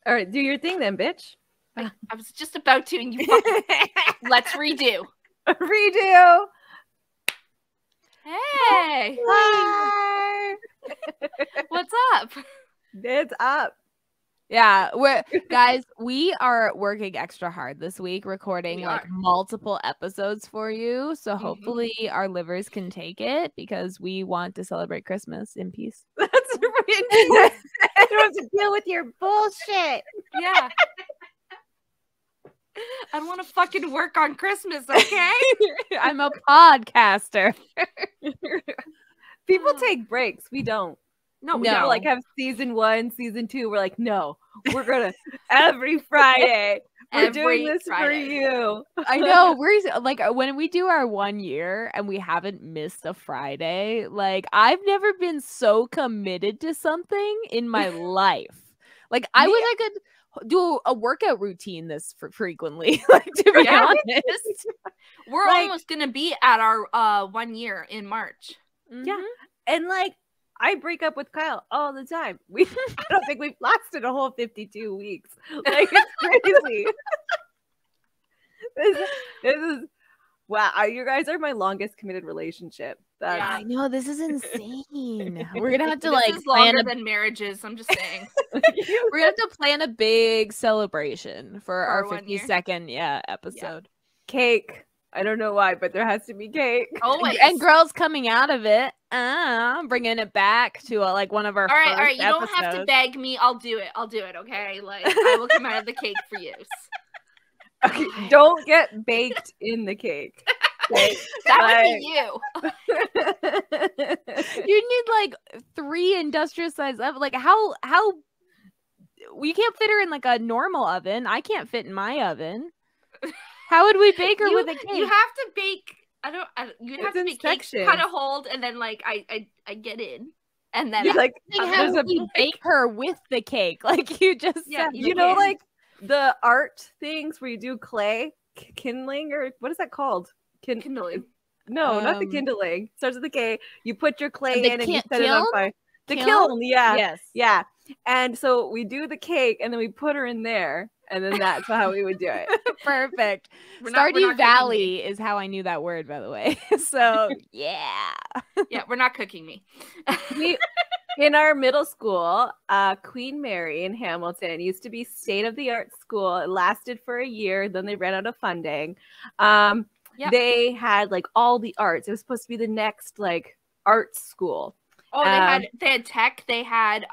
All right, do your thing then, bitch. I was just about to, and you fucking... Let's redo. Redo. Hey. Hi. What's up? It's up. Yeah, guys, we are working extra hard this week, recording like multiple episodes for you. So hopefully our livers can take it because we want to celebrate Christmas in peace. That's right. I don't have to deal with your bullshit. Yeah. I don't want to fucking work on Christmas, okay? I'm a podcaster. People take breaks. We don't. No, we don't like have season 1, season 2. We're like, no, we're gonna every Friday. We're doing this Friday. For you. I know. We're like when we do our 1 year and we haven't missed a Friday, like I've never been so committed to something in my life. Like I wish I could do a workout routine this frequently. Like to be honest. We're almost gonna be at our 1 year in March. Yeah. And like I break up with Kyle all the time. I don't think we've lasted a whole 52 weeks. Like it's crazy. this is wow. You guys are my longest committed relationship. I know, this is insane. We're gonna have to this like is longer than marriages. I'm just saying. We're gonna have to plan a big celebration for our 52nd episode. Yeah. Cake. I don't know why, but there has to be cake. Always. And girls coming out of it. Bringing it back to like one of our all right. You don't have to beg me. I'll do it. Okay. Like I will come out of the cake for you. Okay, don't get baked in the cake. Okay? That would be you. You need like 3 industrial size ovens. Like how we can't fit her in like a normal oven. I can't fit in my oven. How would we bake her with a cake? You have to bake. You have to make cakes, cut a hold, and then like I get in, and then like how do we bake her with the cake? Like you just you know like the art things where you do clay kindling or what is that called? Kindling. No, not the kindling. Starts with the K. You put your clay in and you set it on fire. The kiln, Yes. Yeah. And so we do the cake and then we put her in there. And then that's how we would do it. Perfect. Stardew Valley is how I knew that word, by the way. So, yeah. Yeah, we're not cooking me. In our middle school, Queen Mary in Hamilton used to be state-of-the-art school. It lasted for a year. Then they ran out of funding. They had like all the arts. It was supposed to be the next like art school. Oh, they had tech. They had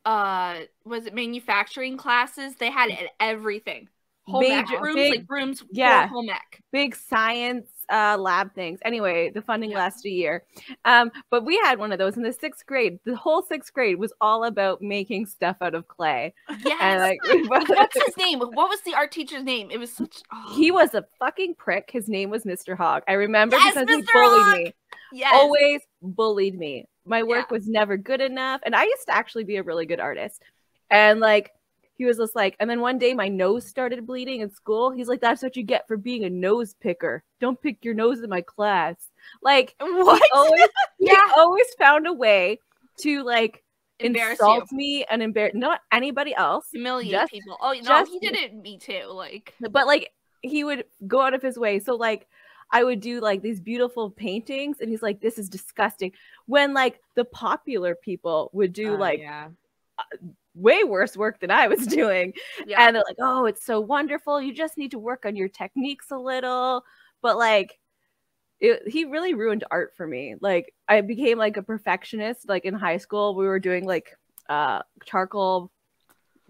was it manufacturing classes? They had everything. Home ec rooms, like rooms for home ec. Big science lab things. Anyway, the funding lasted a year. But we had one of those in the 6th grade. The whole 6th grade was all about making stuff out of clay. Yes. And like, what's his name? What was the art teacher's name? It was such He was a fucking prick. His name was Mr. Hogg. I remember because he bullied me. Yes. Always bullied me. My work was never good enough. And I used to actually be a really good artist. And like, he was just like, and then one day my nose started bleeding in school. He's like, that's what you get for being a nose picker. Don't pick your nose in my class. Like, what? He always found a way to like insult me and embarrass not anybody else. Humiliate people. Oh, no, he did it me too. Like, but like, he would go out of his way. So like, I would do like these beautiful paintings and he's like, this is disgusting. When like the popular people would do way worse work than I was doing. Yeah. And they're like, oh, it's so wonderful. You just need to work on your techniques a little. But like, he really ruined art for me. Like I became like a perfectionist. Like in high school, we were doing like charcoal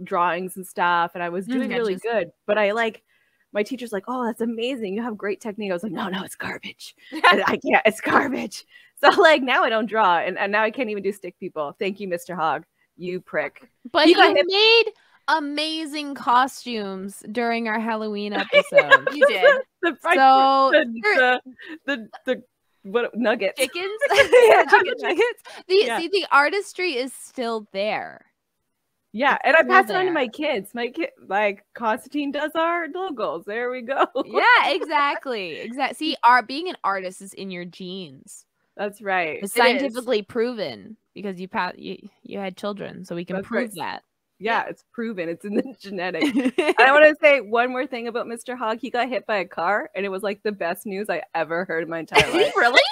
drawings and stuff. And I was doing really good. But I like, my teacher's like, oh, that's amazing. You have great technique. I was like, no, it's garbage. I can't, it's garbage. So like now I don't draw and now I can't even do stick people. Thank you, Mr. Hogg. You prick. But you made amazing costumes during our Halloween episode. You did. The what nuggets? Chickens? Chicken nuggets. See, the artistry is still there. Yeah, and I pass it on to my kids. My kid, like Constantine, does our logos. There we go. Yeah, exactly. See, being an artist is in your genes. That's right. It's scientifically proven because you had children, so we can prove that. Yeah, it's proven. It's in the genetics. I want to say one more thing about Mr. Hogg. He got hit by a car, and it was like the best news I ever heard in my entire life. Really?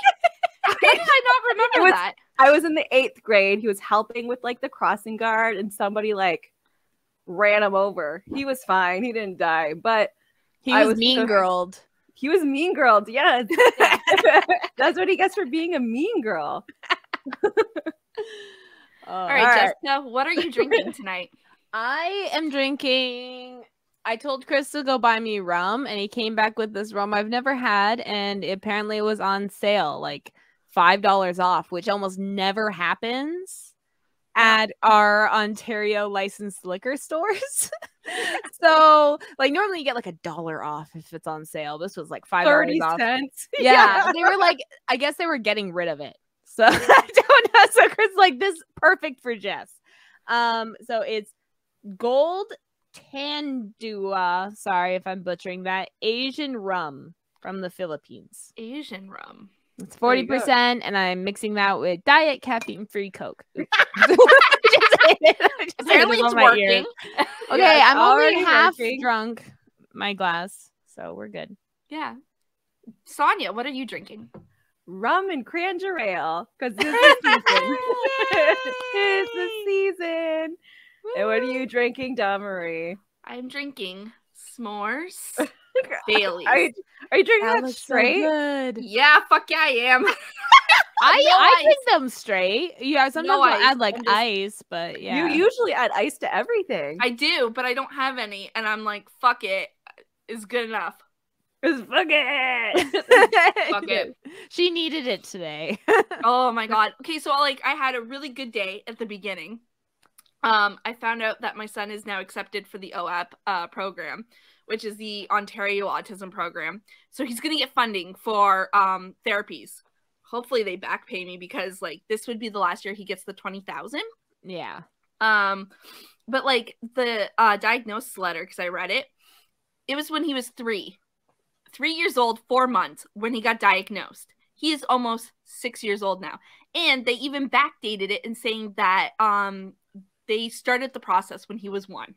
How did I not remember that? I was in the 8th grade. He was helping with like the crossing guard, and somebody like ran him over. He was fine. He didn't die, but he was mean-girled. He was mean-girled. Yeah, that's what he gets for being a mean girl. All right, Jessica, what are you drinking tonight? I am drinking. I told Chris to go buy me rum, and he came back with this rum I've never had, and apparently it was on sale, like $5 off, which almost never happens at our Ontario licensed liquor stores. So, like, normally you get like $1 off if it's on sale. This was like $5 off. 30 cents. Yeah, they were like, I guess they were getting rid of it. So I don't know. So Chris like, this perfect for Jess. So it's Gold Tandua. Sorry if I'm butchering that. Asian rum from the Philippines. Asian rum. It's 40%, and I'm mixing that with diet caffeine-free Coke. Apparently it's working. Okay, yeah, I'm only half drunk my glass, so we're good. Yeah. Sonia, what are you drinking? Rum and cranger ale, because this is the season. It's the season. Woo. And what are you drinking, Damarie? I'm drinking s'mores. Baileys. Are you drinking that straight? So good. Yeah, fuck yeah, I am. I drink them straight. Yeah, sometimes I'll add like ice, but yeah. You usually add ice to everything. I do, but I don't have any, and I'm like, fuck it. It's good enough. It's fuck it. Fuck it. She needed it today. Oh my god. Okay, so like I had a really good day at the beginning. I found out that my son is now accepted for the OAP program, which is the Ontario Autism Program. So he's gonna get funding for therapies. Hopefully they back pay me, because like this would be the last year he gets the $20,000. Yeah. But like the diagnosis letter, because I read it, it was when he was 3 years old, 4 months when he got diagnosed. He is almost 6 years old now, and they even backdated it in saying that they started the process when he was 1.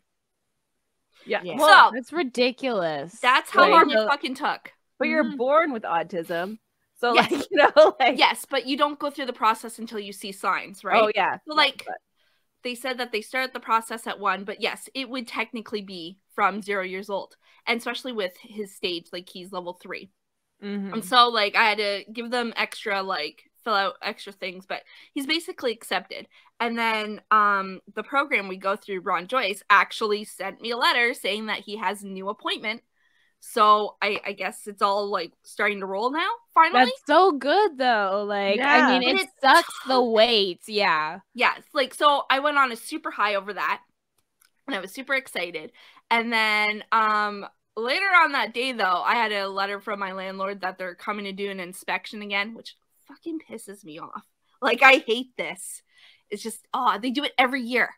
Yeah. Well, so that's ridiculous. That's how long it fucking took. But you're born with autism. So yes. like, you know, like yes, but you don't go through the process until you see signs, right? Oh yeah. So like they said that they started the process at 1, but yes, it would technically be from 0 years old. And especially with his stage, like he's level 3. Mm-hmm. And so like I had to give them extra, like fill out extra things, but he's basically accepted. And then the program we go through, Ron Joyce, actually sent me a letter saying that he has a new appointment. So I guess it's all like starting to roll now, finally. That's so good though. Like, yeah. I mean, it sucks the wait. Yeah. Yeah. Like, so I went on a super high over that, and I was super excited. And then later on that day though, I had a letter from my landlord that they're coming to do an inspection again, which fucking pisses me off. Like, I hate this. It's just, they do it every year.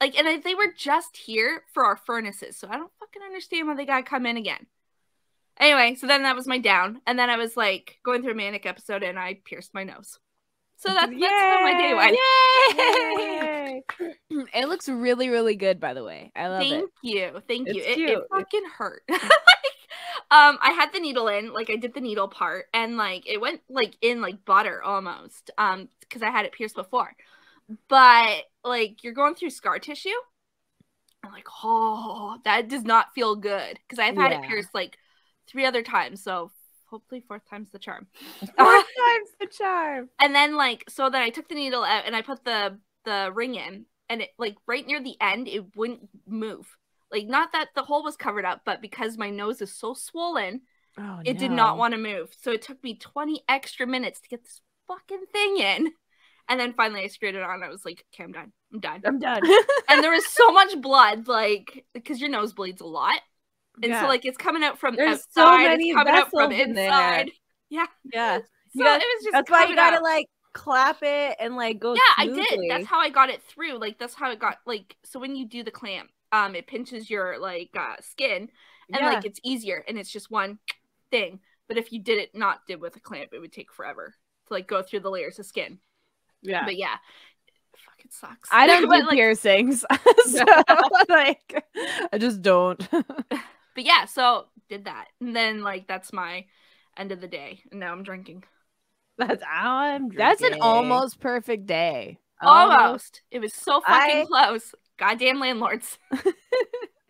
Like, and they were just here for our furnaces, so I don't fucking understand why they gotta come in again. Anyway, so then that was my down, and then I was like going through a manic episode, and I pierced my nose. So that's how my day went. Yay! It looks really, really good, by the way. I love it. Thank you. It fucking hurt. I had the needle in, like I did the needle part, and like it went like in like butter almost, because I had it pierced before. But like you're going through scar tissue, I'm like, oh, that does not feel good, because I've had it pierced like 3 other times, so hopefully 4th time's the charm. 4th time's the charm. And then like, so then I took the needle out and I put the ring in, and it like right near the end, it wouldn't move. Like, not that the hole was covered up, but because my nose is so swollen, it did not want to move. So it took me 20 extra minutes to get this fucking thing in. And then finally I screwed it on. I was like, okay, I'm done. I'm done. And there was so much blood, like, because your nose bleeds a lot. And so like it's coming out from outside, so many it's coming out from inside. Yeah. Yeah. So it was just, that's why you gotta like clap it and like go smoothly. I did. That's how I got it through. Like, that's how it got, like, so when you do the clamp, it pinches your like skin, and like it's easier, and it's just one thing. But if you did it not with a clamp, it would take forever to like go through the layers of skin. Yeah. But yeah, it sucks. I don't do piercings. So like I just don't. But yeah, so did that. And then like that's my end of the day. And now I'm drinking. That's how I'm drinking. That's an almost perfect day. Almost. It was so fucking close. Goddamn landlords.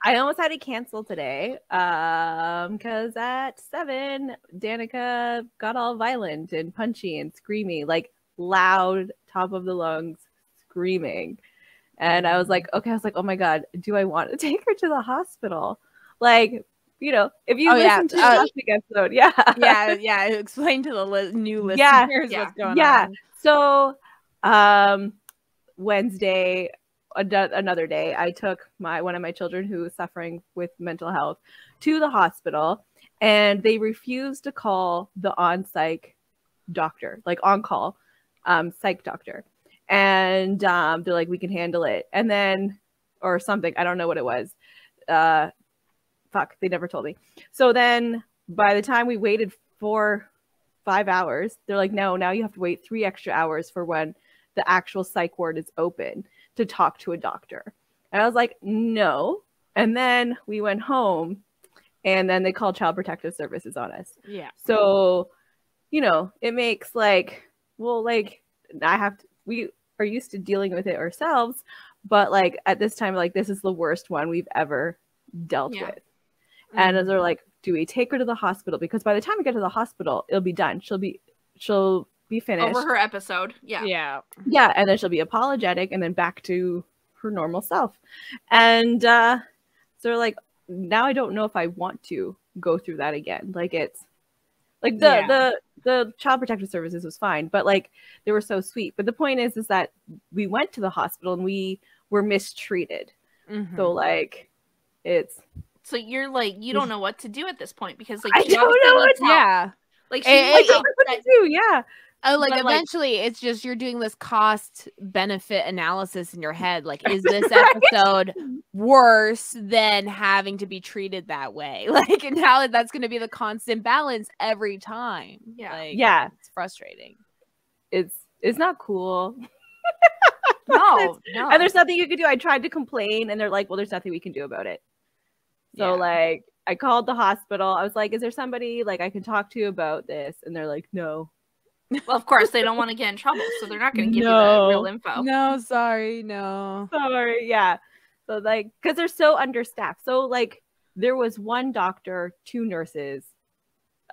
I almost had to cancel today because at 7, Danica got all violent and punchy and screamy, like loud, top of the lungs screaming. And I was like, okay, oh my God, do I want to take her to the hospital? Like, you know, if you listen to the last week episode, yeah, explain to the new listeners what's going on. So, Wednesday, another day, I took one of my children who was suffering with mental health to the hospital, and they refused to call the on-psych doctor, like on-call psych doctor, and they're like, we can handle it, and then or something, I don't know what it was. They never told me. So then by the time we waited 4-5 hours, they're like, no, now you have to wait 3 extra hours for when the actual psych ward is open to talk to a doctor. And I was like, no. And then we went home, and then they called Child Protective Services on us. Yeah. So, you know, it makes like, well, like we are used to dealing with it ourselves, but like at this time, like this is the worst one we've ever dealt with. And they're like, do we take her to the hospital? Because by the time we get to the hospital, it'll be done. She'll be finished. Over her episode. Yeah. And then she'll be apologetic and then back to her normal self. And so they're like, now I don't know if I want to go through that again. Like it's like the Child Protective Services was fine, but like they were so sweet. But the point is that we went to the hospital and we were mistreated. So like so you're like, you don't know what to do at this point because like I don't know what to like what to do. Oh, like eventually it's just you're doing this cost benefit analysis in your head. Like, is this episode worse than having to be treated that way? Like, and how that's going to be the constant balance every time. It's frustrating. It's not cool. No. And there's nothing you can do. I tried to complain and they're like, well, there's nothing we can do about it. So like I called the hospital. I was like, is there somebody like I can talk to about this? And they're like, no. Well, of course they don't want to get in trouble, so they're not going to give you the real info. No, sorry, no. Sorry, yeah. So like, because they're so understaffed. So like, there was 1 doctor, 2 nurses,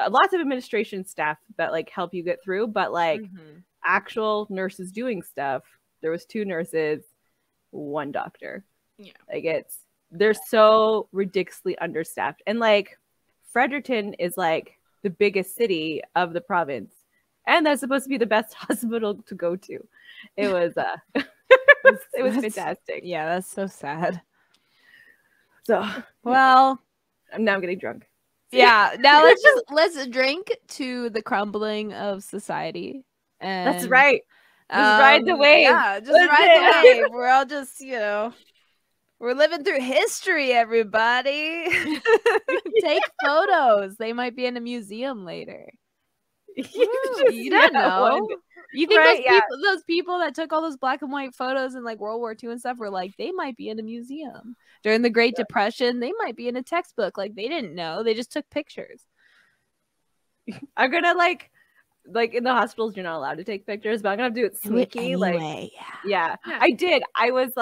lots of administration staff that like help you get through, but like actual nurses doing stuff, there was 2 nurses, 1 doctor. Yeah, like they're so ridiculously understaffed, and like Fredericton is like the biggest city of the province. And that's supposed to be the best hospital to go to. It was it was fantastic. Yeah, that's so sad. So well, now I'm getting drunk. Yeah, now let's drink to the crumbling of society. And that's right. Just ride the wave. Yeah, just ride the wave. We're all just, we're living through history, everybody. Take photos. They might be in a museum later. You don't know. You think those people that took all those black and white photos in like World War II and stuff were like, they might be in a museum. During the Great Depression, they might be in a textbook. Like they didn't know. They just took pictures. I'm gonna like in the hospitals you're not allowed to take pictures, but I'm gonna do it sneaky. Anyway, yeah. I did. I was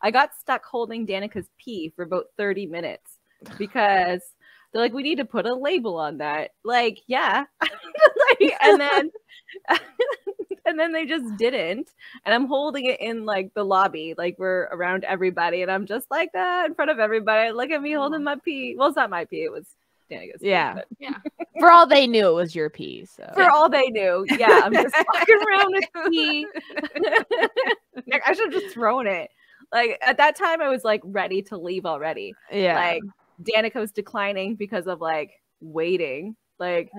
I got stuck holding Danica's pee for about 30 minutes because they're like, we need to put a label on that. Like, yeah. and then they just didn't. And I'm holding it in like the lobby, like we're around everybody. And I'm just like that in front of everybody. Look at me holding my pee. Well, it's not my pee. It was Danica's pee. Yeah. For all they knew, it was your pee. So. For all they knew. Yeah. I'm just walking around with pee. I should have just thrown it. Like at that time, I was like ready to leave already. Yeah. Like Danica was declining because of like waiting. Like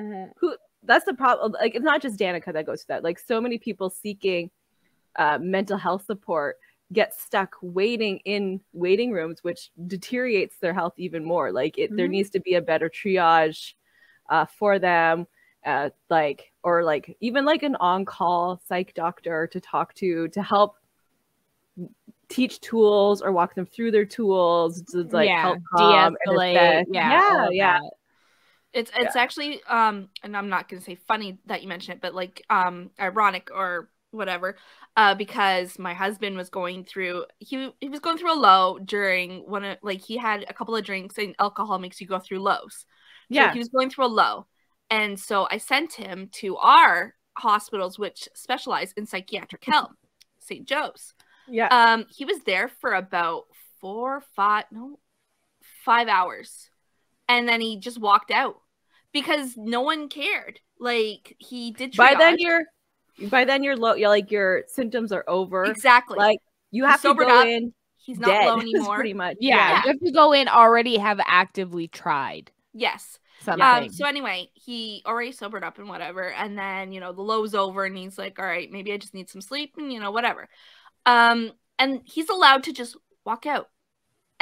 that's the problem. Like it's not just Danica that goes through that. Like so many people seeking mental health support get stuck waiting in waiting rooms, which deteriorates their health even more. Like there needs to be a better triage for them. Or even like an on-call psych doctor to talk to help teach tools or walk them through their tools to like help de-escalate. Yeah. It's actually and I'm not gonna say funny that you mentioned it, but like ironic or whatever, because my husband was going through he was going through a low during he had a couple of drinks, and alcohol makes you go through lows. So he was going through a low, and so I sent him to our hospitals which specialize in psychiatric help, St. Joe's. He was there for about 5 hours. And then he just walked out because no one cared. Like, he did triage. By then you're low. You're like, your symptoms are over. Exactly. Like, you have to go in. He's not low anymore. Pretty much. Yeah. You have to go in already have actively tried. Yes. Something. So anyway, he already sobered up and whatever. And then, the low's over and he's like, all right, maybe I just need some sleep and, whatever. And he's allowed to just walk out.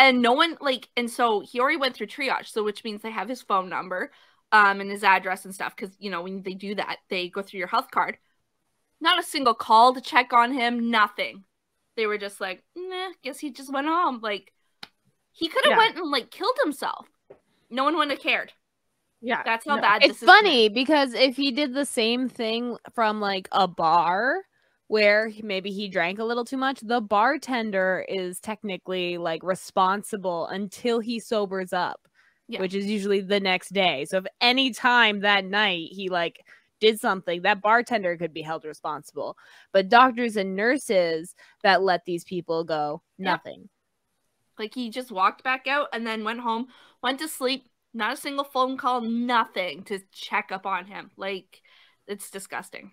And no one, and so he already went through triage, so which means they have his phone number and his address and stuff, because, when they do that, they go through your health card. Not a single call to check on him, nothing. They were just like, nah, guess he just went home. Like, he could have went and, killed himself. No one would have cared. Yeah. That's how bad this is. It's funny, because if he did the same thing from, a bar where maybe he drank a little too much, the bartender is technically responsible until he sobers up, which is usually the next day. So if any time that night he did something, that bartender could be held responsible. But doctors and nurses that let these people go, nothing. He just walked back out and then went home, went to sleep, not a single phone call, nothing to check up on him. It's disgusting.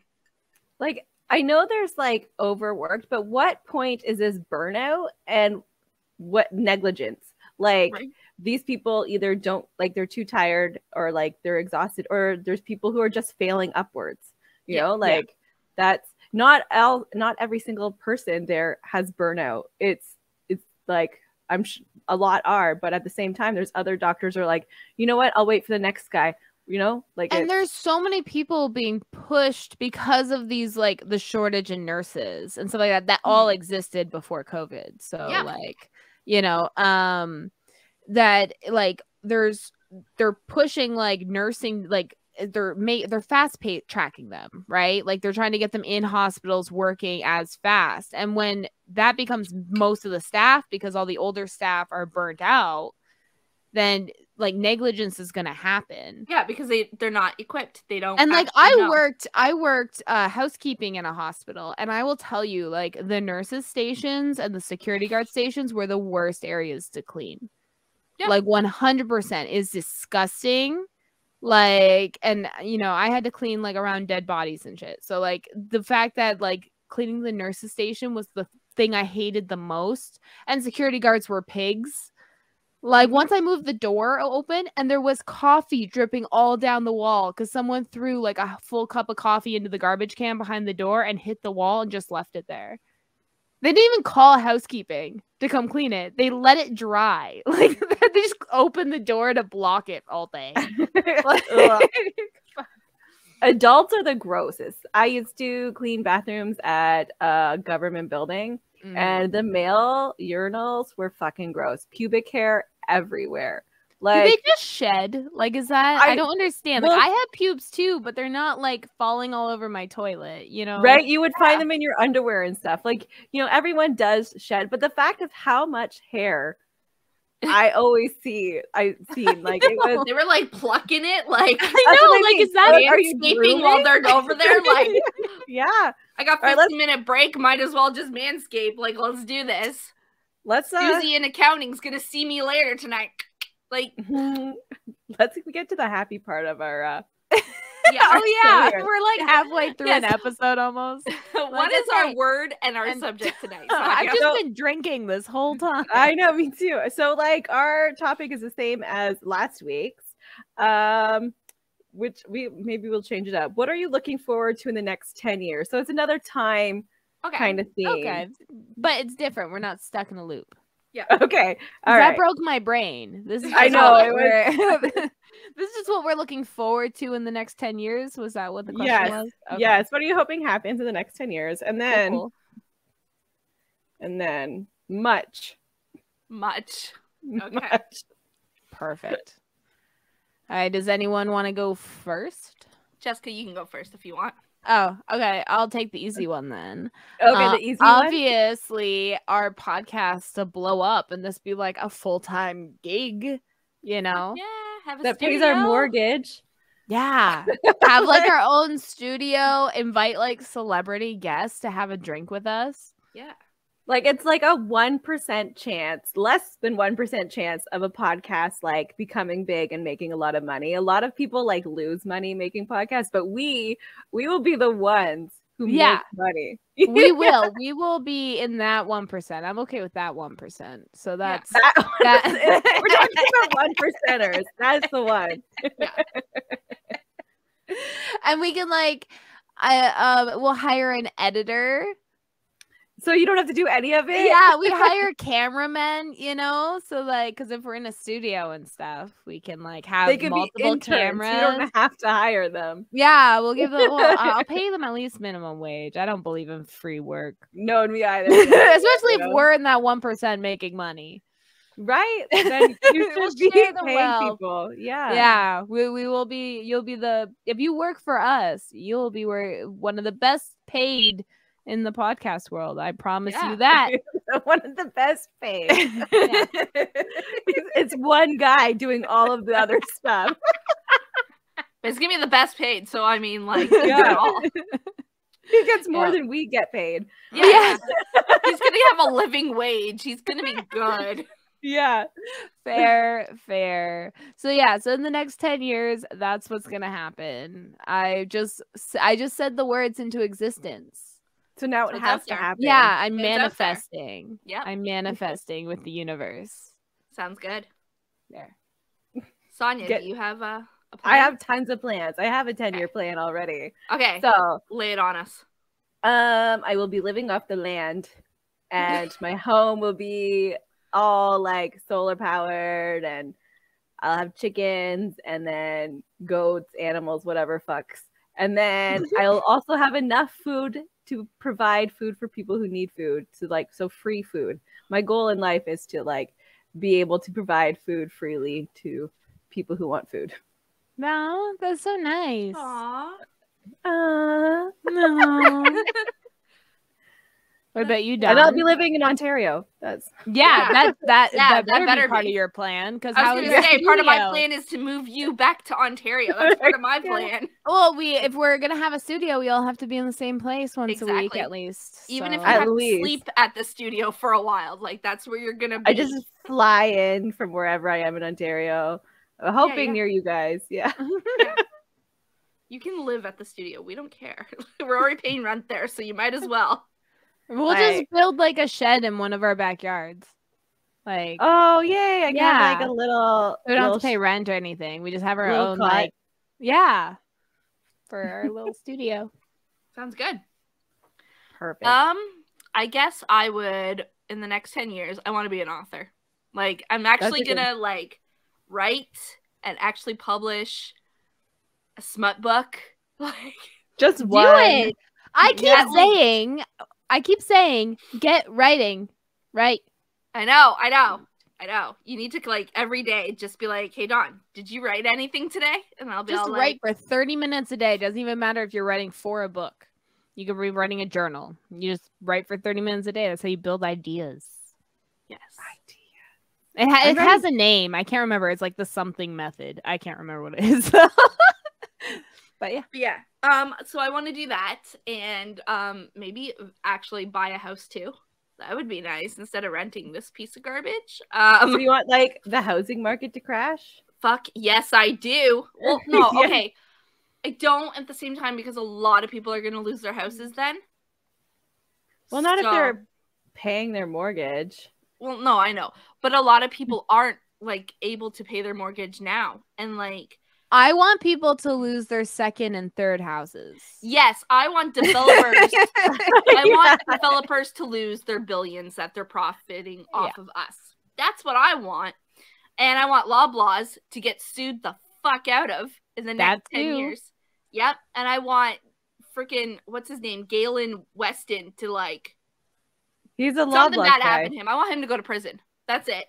I know there's overworked, but what point is this burnout and what negligence? These people either don't they're too tired or they're exhausted, or there's people who are just failing upwards. You know, that's not every single person there has burnout. It's a lot are, but at the same time, there's other doctors who are you know what? I'll wait for the next guy. And there's so many people being pushed because of these the shortage in nurses and stuff like that all existed before COVID. So that they're pushing nursing, they're fast tracking them, right? They're trying to get them in hospitals working as fast. And when that becomes most of the staff, because all the older staff are burnt out, then negligence is going to happen. Yeah, because they're not equipped. They don't. And I worked housekeeping in a hospital, and I will tell you, the nurses stations and the security guard stations were the worst areas to clean. Yeah. 100% is disgusting. And I had to clean around dead bodies and shit. So the fact that cleaning the nurses station was the thing I hated the most, and security guards were pigs. Once I moved the door open and there was coffee dripping all down the wall because someone threw a full cup of coffee into the garbage can behind the door and hit the wall and just left it there. They didn't even call housekeeping to come clean it. They let it dry. They just opened the door to block it all day. Adults are the grossest. I used to clean bathrooms at a government building, and the male urinals were fucking gross. Pubic hair everywhere. Do they just shed? Is that? I don't understand. I have pubes too, but they're not falling all over my toilet, Right? You would find them in your underwear and stuff. Everyone does shed, but the fact of how much hair I always seen it was they were plucking it I know, is that manscaping while they're over there? Yeah. I got 15-minute break, might as well just manscape. Let's do this. Susie in accounting's gonna see me later tonight. Let's get to the happy part of our we're halfway through an episode almost. What is our word and our subject tonight? So I've just been drinking this whole time. I know, me too. So our topic is the same as last week's, which we'll change it up. What are you looking forward to in the next 10 years? So it's another time kind of theme. Okay, but it's different. We're not stuck in a loop. Yeah. Okay. All right. That broke my brain. This is I know. This is what we're looking forward to in the next 10 years. Was that what the question was? Okay. Yes. What are you hoping happens in the next 10 years? And then and then much. Okay. Perfect. All right. Does anyone want to go first? Jessica, you can go first if you want. Oh, okay. I'll take the easy one then. Okay, the easy one. Obviously, our podcast to blow up and this be like a full-time gig, you know? Yeah, have a that studio. pays our mortgage. Yeah. Have like our own studio, invite like celebrity guests to have a drink with us. Yeah. Like it's like a 1% chance, less than 1% chance of a podcast like becoming big and making a lot of money. A lot of people like lose money making podcasts, but we will be the ones who make money. We will be in that 1%. I'm okay with that 1%. So that's that. We're talking about 1%ers. That's the one. Yeah. And we can like we'll hire an editor. So you don't have to do any of it? Yeah, we hire cameramen, you know? So like, because if we're in a studio and stuff, we can like have multiple cameras. You don't have to hire them. Yeah, we'll give them, I'll pay them at least minimum wage. I don't believe in free work. No, me either. Especially if we're in that 1% making money. Right? Then you should be paying people. Yeah. Yeah. We will be, if you work for us, you'll be one of the best paid in the podcast world. I promise you that. One of the best paid. It's one guy doing all of the other stuff. It's gonna be the best paid, so I mean, like, he gets more than we get paid. Yeah. He's gonna have a living wage. He's gonna be good. Yeah. Fair. So in the next 10 years, that's what's gonna happen. I just said the words into existence. So now it has to happen. Yeah, I'm manifesting. Yeah, I'm manifesting with the universe. Sounds good. There. Sonia, do you have a plan? I have tons of plans. I have a 10-year plan already. Okay. So lay it on us. I will be living off the land, and my home will be all like solar powered, and I'll have chickens and then goats, animals, whatever fucks. And then I'll also have enough food to provide food for people who need food. So free food. My goal in life is to like be able to provide food freely to people who want food. No, that's so nice. Aww. No. What about you, Don? And I'll be living in Ontario. That better be part of your plan. Because I was going to say, part of my plan is to move you back to Ontario. That's part of my plan. Well, if we're gonna have a studio, we all have to be in the same place once a week at least. Even if you have to sleep at the studio for a while, like that's where you're gonna be. I just fly in from wherever I am in Ontario, hoping near you guys. Yeah. You can live at the studio. We don't care. We're already paying rent there, so you might as well. We'll just build like a shed in one of our backyards. Like, oh yay! I got like a little. We don't have to pay rent or anything. We just have our own for our little studio. Sounds good. Perfect. I guess I would in the next 10 years. I want to be an author. Like, I'm actually gonna like write and actually publish a smut book. Like, just do it. I keep saying, get writing, right? I know. You need to like every day just be like, hey Dawn, did you write anything today? And I'll be just all write for 30 minutes a day. Doesn't even matter if you're writing for a book. You could be writing a journal. You just write for 30 minutes a day. That's how you build ideas. Yes. It has a name. I can't remember. It's like the something method. I can't remember what it is. But yeah. So I want to do that and maybe actually buy a house too. That would be nice instead of renting this piece of garbage. So you want like the housing market to crash? Fuck yes, I do. Well, no, okay. I don't at the same time because a lot of people are going to lose their houses then. Well, not if they're paying their mortgage. Well, no, I know. But a lot of people aren't like able to pay their mortgage now. And like I want people to lose their second and third houses. Yes, I want developers. I want developers to lose their billions that they're profiting off of us. That's what I want. And I want Loblaws to get sued the fuck out of in the next 10 years. Yep. And I want freaking, what's his name? Galen Weston to like He's a something bad guy. happened to him. I want him to go to prison. That's it.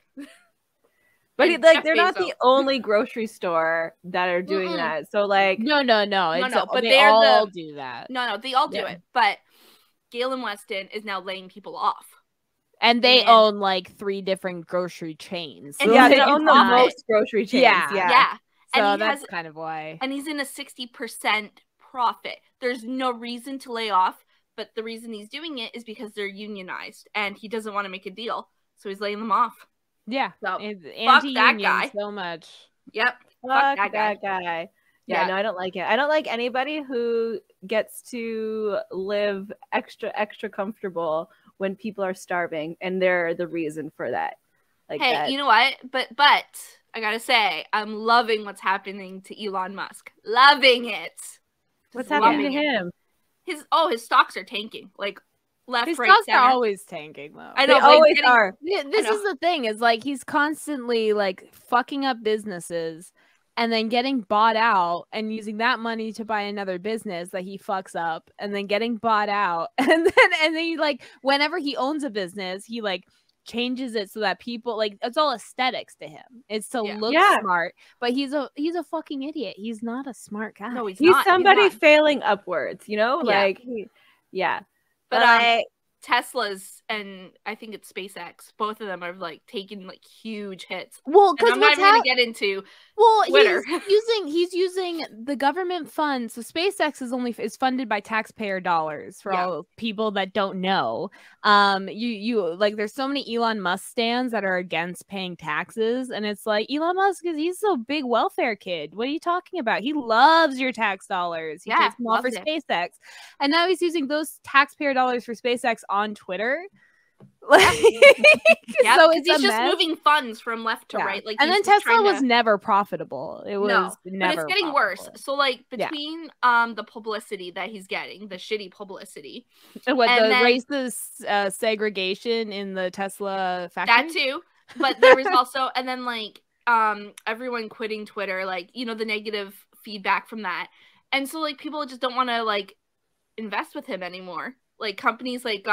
But they're not the only grocery store that are doing that. So like, no. But they all do that. No, they all do it. But Galen Weston is now laying people off. And they own like 3 different grocery chains. And they own the most grocery chains. Yeah. So and that's kind of why. And he's in a 60% profit. There's no reason to lay off, but the reason he's doing it is because they're unionized and he doesn't want to make a deal. So he's laying them off. Yeah. So, fuck that guy so much. Yep. Fuck that guy. Yeah, no, I don't like it. I don't like anybody who gets to live extra comfortable when people are starving and they're the reason for that. Like, hey, you know what? But I gotta say, I'm loving what's happening to Elon Musk. Loving it. What's happening to him? His stocks are tanking. Like left, his right, stocks center. are always tanking though. I know, they always are. This is the thing. Is like he's constantly like fucking up businesses. And then getting bought out and using that money to buy another business that he fucks up, and then getting bought out, and then he like whenever he owns a business, he like changes it so that people like it's all aesthetics to him. It's to look smart, but he's a fucking idiot. He's not a smart guy. No, he's somebody failing upwards. You know, like But Tesla's and I think it's SpaceX. Both of them are like taking like huge hits. Well, because I'm not even gonna get into Twitter. He's using the government funds. So SpaceX is funded by taxpayer dollars for all people that don't know. You like there's so many Elon Musk stands that are against paying taxes, and it's like Elon Musk he's a big welfare kid. What are you talking about? He loves your tax dollars. He takes them all for SpaceX, and now he's using those taxpayer dollars for SpaceX on Twitter. So he's just moving funds from left to right. Like, and then Tesla was never profitable. It was never. But it's getting worse. So like between the publicity that he's getting, the shitty publicity, and racist segregation in the Tesla factory. That too. But there was also, and then like everyone quitting Twitter, like the negative feedback from that, and so like people just don't want to like invest with him anymore. Like companies like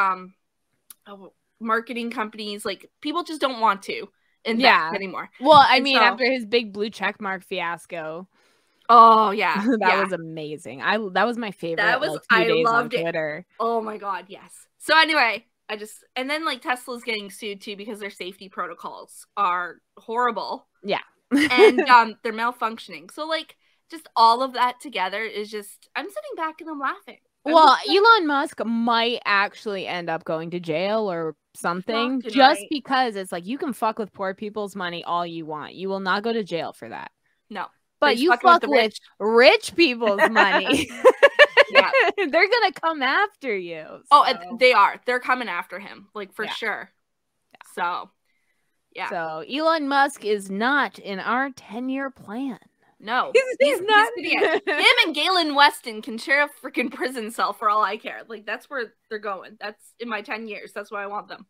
marketing companies, like people just don't want to invest anymore. Well, I mean, after his big blue checkmark fiasco. Oh yeah, that was amazing. That was my favorite. That was I loved on Twitter. Oh my god, yes. So anyway, and then like Tesla's getting sued too because their safety protocols are horrible. Yeah, and they're malfunctioning. So like just all of that together is just I'm sitting back and I'm laughing. Well, Elon Musk might actually end up going to jail or something just because it's like you can fuck with poor people's money all you want. You will not go to jail for that. No. But you fuck with rich people's money. They're going to come after you. So. Oh, they are. They're coming after him, like for sure. Yeah. So, yeah. So, Elon Musk is not in our 10-year plan. No, he's not. Him and Galen Weston can share a freaking prison cell for all I care. Like that's where they're going. That's in my 10 years. That's where I want them.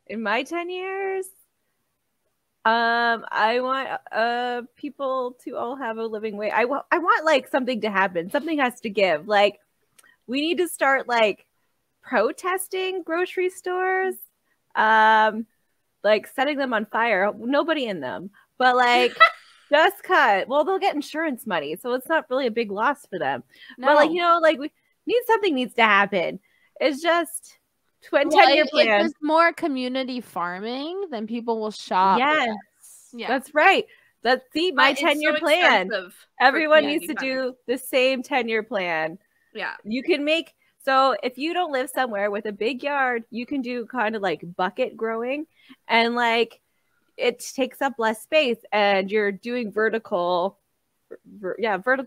In my 10 years, I want people to all have a living wage. I want like something to happen. Something has to give. Like we need to start like protesting grocery stores, like setting them on fire. Nobody in them, but like. Just cut. Well, they'll get insurance money, so it's not really a big loss for them. No. But like we need something needs to happen. It's just 10-year plan. If there's more community farming, then people will shop. Yes, that's right. That's my 10-year plan. Everyone needs to do the same 10-year plan. Yeah, you can make. So if you don't live somewhere with a big yard, you can do kind of like bucket growing, and like. It takes up less space and you're doing vertical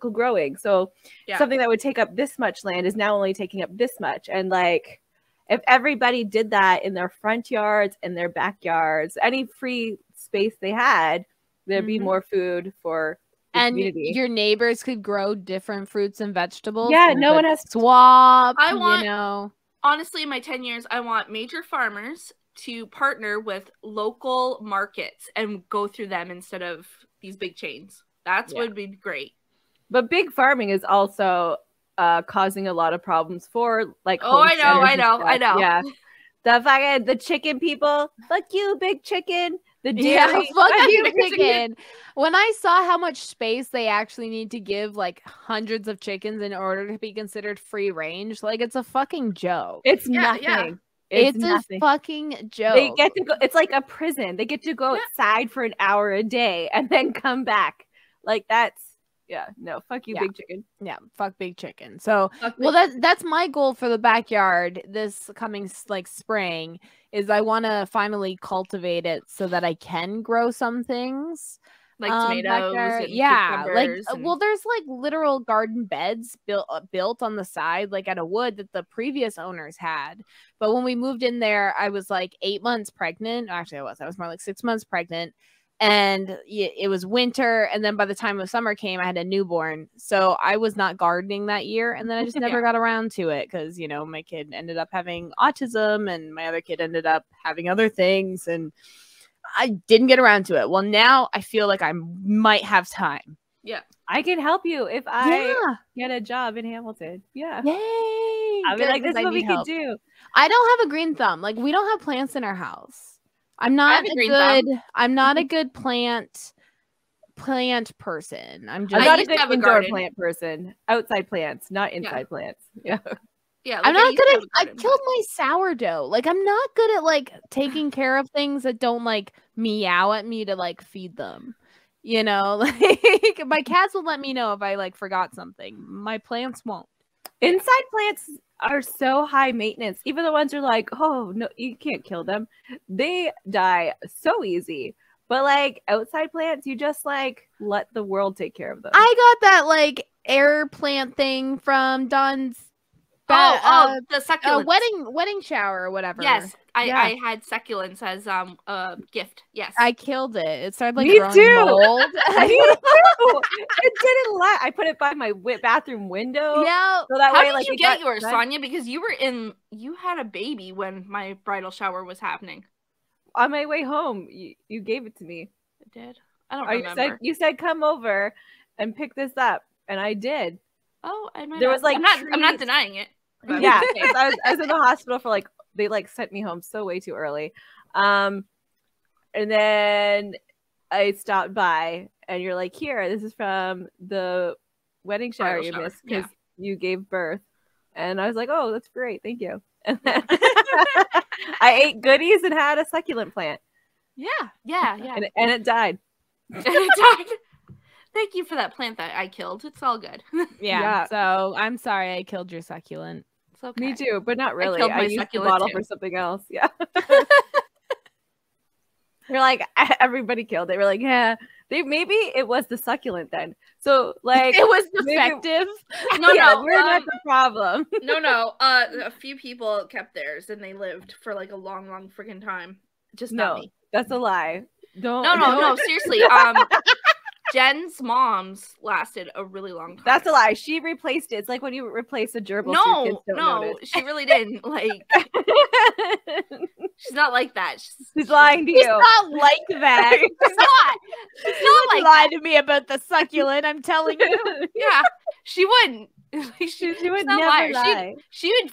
growing. So something that would take up this much land is now only taking up this much. And like, if everybody did that in their front yards and their backyards, any free space they had, there'd be more food for the community. Your neighbors could grow different fruits and vegetables. Yeah, no one has to swap. Honestly, in my 10 years, I want major farmers to partner with local markets and go through them instead of these big chains. Would be great. But big farming is also causing a lot of problems for like I know. Yeah. the chicken people. Fuck you, big chicken. The dairy. Fuck you, chicken. When I saw how much space they actually need to give like hundreds of chickens in order to be considered free range, like it's a fucking joke. It's nothing. Yeah. It's nothing. A fucking joke. They get to go. It's like a prison. They get to go outside for an hour a day and then come back. Like that's no. Fuck you, big chicken. Yeah, fuck big chicken. So, that's my goal for the backyard this coming like spring. Is I want to finally cultivate it so that I can grow some things. Like tomatoes and cucumbers well, there's like literal garden beds built on the side, like out of wood that the previous owners had. But when we moved in there, I was like 8 months pregnant. Actually, I was more like 6 months pregnant, and it was winter. And then by the time of summer came, I had a newborn, so I was not gardening that year. And then I just never got around to it because my kid ended up having autism, and my other kid ended up having other things, and I didn't get around to it. Well, now I feel like I might have time. Yeah. I can help you if I get a job in Hamilton. Yeah. Yay. I'll be like, this is what we can do. I don't have a green thumb. Like, we don't have plants in our house. I'm not a good plant person. I'm not a good indoor plant person. Outside plants, not inside plants. Yeah. Yeah, like I'm not good at. I killed my sourdough. Like, I'm not good at like taking care of things that don't like meow at me to like feed them. Like my cats will let me know if I like forgot something. My plants won't. Inside plants are so high maintenance. Even the ones are like, oh no, you can't kill them. They die so easy. But like outside plants, you just like let the world take care of them. I got that like air plant thing from Don's. The succulents. Wedding shower or whatever. Yes, I had succulents as a gift. Yes, I killed it. It started like me growing too. mold. Me too. It didn't let. I put it by my bathroom window. Yeah. So that How way, did like, you get yours, Sonia? Because you had a baby when my bridal shower was happening. On my way home, you gave it to me. I did. I don't remember. You said come over and pick this up, and I did. Oh, I might. There was like I'm not denying it. Yeah, I was in the hospital for like they like sent me home way too early, and then I stopped by, and you're like, here, this is from the wedding shower you missed because you gave birth, and I was like, oh, that's great, thank you. And then I ate goodies and had a succulent plant. Yeah, and it died. Thank you for that plant that I killed. It's all good. Yeah. So I'm sorry I killed your succulent. It's okay. Me too, but not really. I used the bottle for something else. Yeah. You're like, everybody killed it. We're like, yeah. Maybe it was the succulent then. So like it was defective. No, we're not the problem. No. A few people kept theirs and they lived for like a long freaking time. Just not me. That's a lie. No, seriously. Jen's mom's lasted a really long time. That's a lie. She replaced it. It's like when you replace a gerbil. No, she really didn't. Like, she's not like that. She's lying to you. She's not like that. She's not like lie to me about the succulent. I'm telling you. Yeah, she wouldn't. She would never lie. She would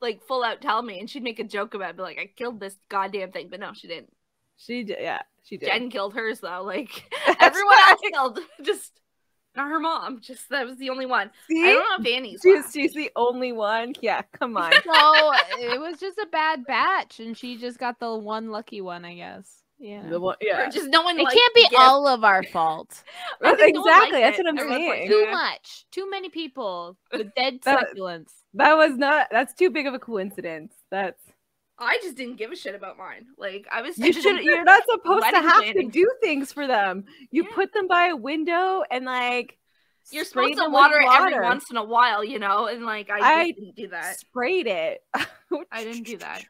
like full out tell me, and she'd make a joke about it, be like, "I killed this goddamn thing," but no, she didn't. She did. Yeah, she did. Jen killed hers though. Like everyone else killed, just not her mom. Just that was the only one. See? I don't know if Annie's. She's the only one. Yeah, come on. So it was just a bad batch, and she just got the one lucky one, I guess. Yeah. Yeah. Or just no one. It can't be all of our fault. Exactly. That's what I'm saying. Too much. Too many people with dead succulents. That's too big of a coincidence. I just didn't give a shit about mine. Like I was. You're not supposed to have to do things for them. You put them by a window and like. You're supposed to water it every once in a while, you know, and like I didn't do that. Sprayed it. I didn't do that.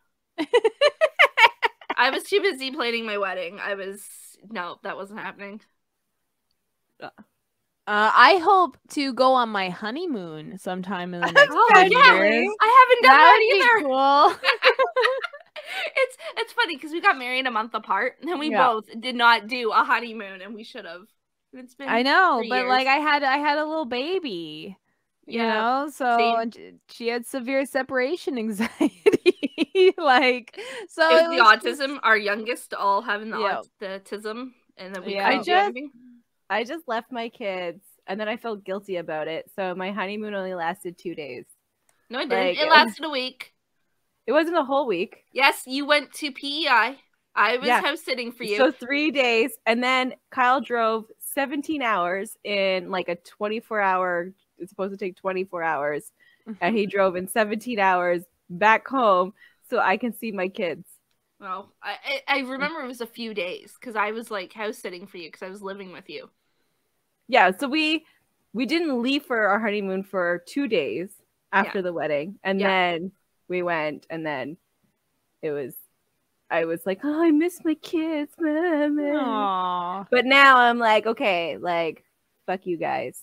I was too busy planning my wedding. That wasn't happening. I hope to go on my honeymoon sometime in the next 5 years. I haven't done that either. Cool. It's funny because we got married a month apart, and we both did not do a honeymoon, and we should have. It's been I know, but years. Like I had a little baby, you know, so she had severe separation anxiety. Like, so it was the autism, our youngest all having the autism, and then we couldn't do anything. I just left my kids, and then I felt guilty about it. So my honeymoon only lasted 2 days. No, it didn't. It lasted a week. It wasn't a whole week. Yes, you went to PEI. I was house sitting for you. So 3 days, and then Kyle drove 17 hours in like a 24-hour. It's supposed to take 24 hours, and he drove in 17 hours back home so I can see my kids. Well, I remember it was a few days because I was like house sitting for you because I was living with you. Yeah, so we didn't leave for our honeymoon for 2 days after the wedding, and then we went, and then I was like, oh, I miss my kids, Mama. But now I'm like, okay, like, fuck you guys.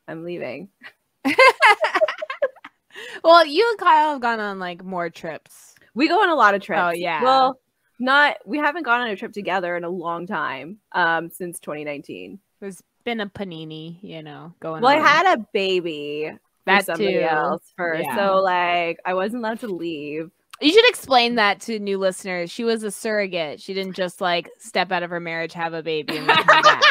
I'm leaving. Well, you and Kyle have gone on like more trips. We go on a lot of trips. Oh, yeah. Well, we haven't gone on a trip together in a long time, since 2019. There's been a panini, going on. Well, I had a baby for somebody else first. Yeah. So, like, I wasn't allowed to leave. You should explain that to new listeners. She was a surrogate. She didn't just like step out of her marriage, have a baby, and then come back.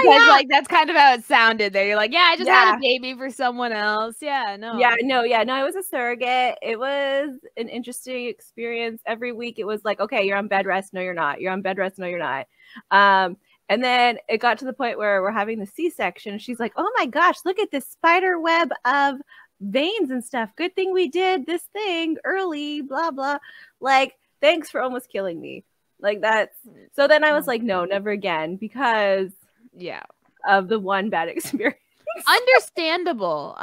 Because like that's kind of how it sounded there. You're like, yeah, I just had a baby for someone else. Yeah, no. Yeah, no, I was a surrogate. It was an interesting experience. Every week it was like, okay, you're on bed rest. No, you're not. You're on bed rest. No, you're not. And then it got to the point where we're having the C-section. She's like, oh my gosh, look at this spider web of veins and stuff. Good thing we did this thing early, blah blah. Like, thanks for almost killing me. Like, that's so then I was like, no, never again, because of the one bad experience. Understandable.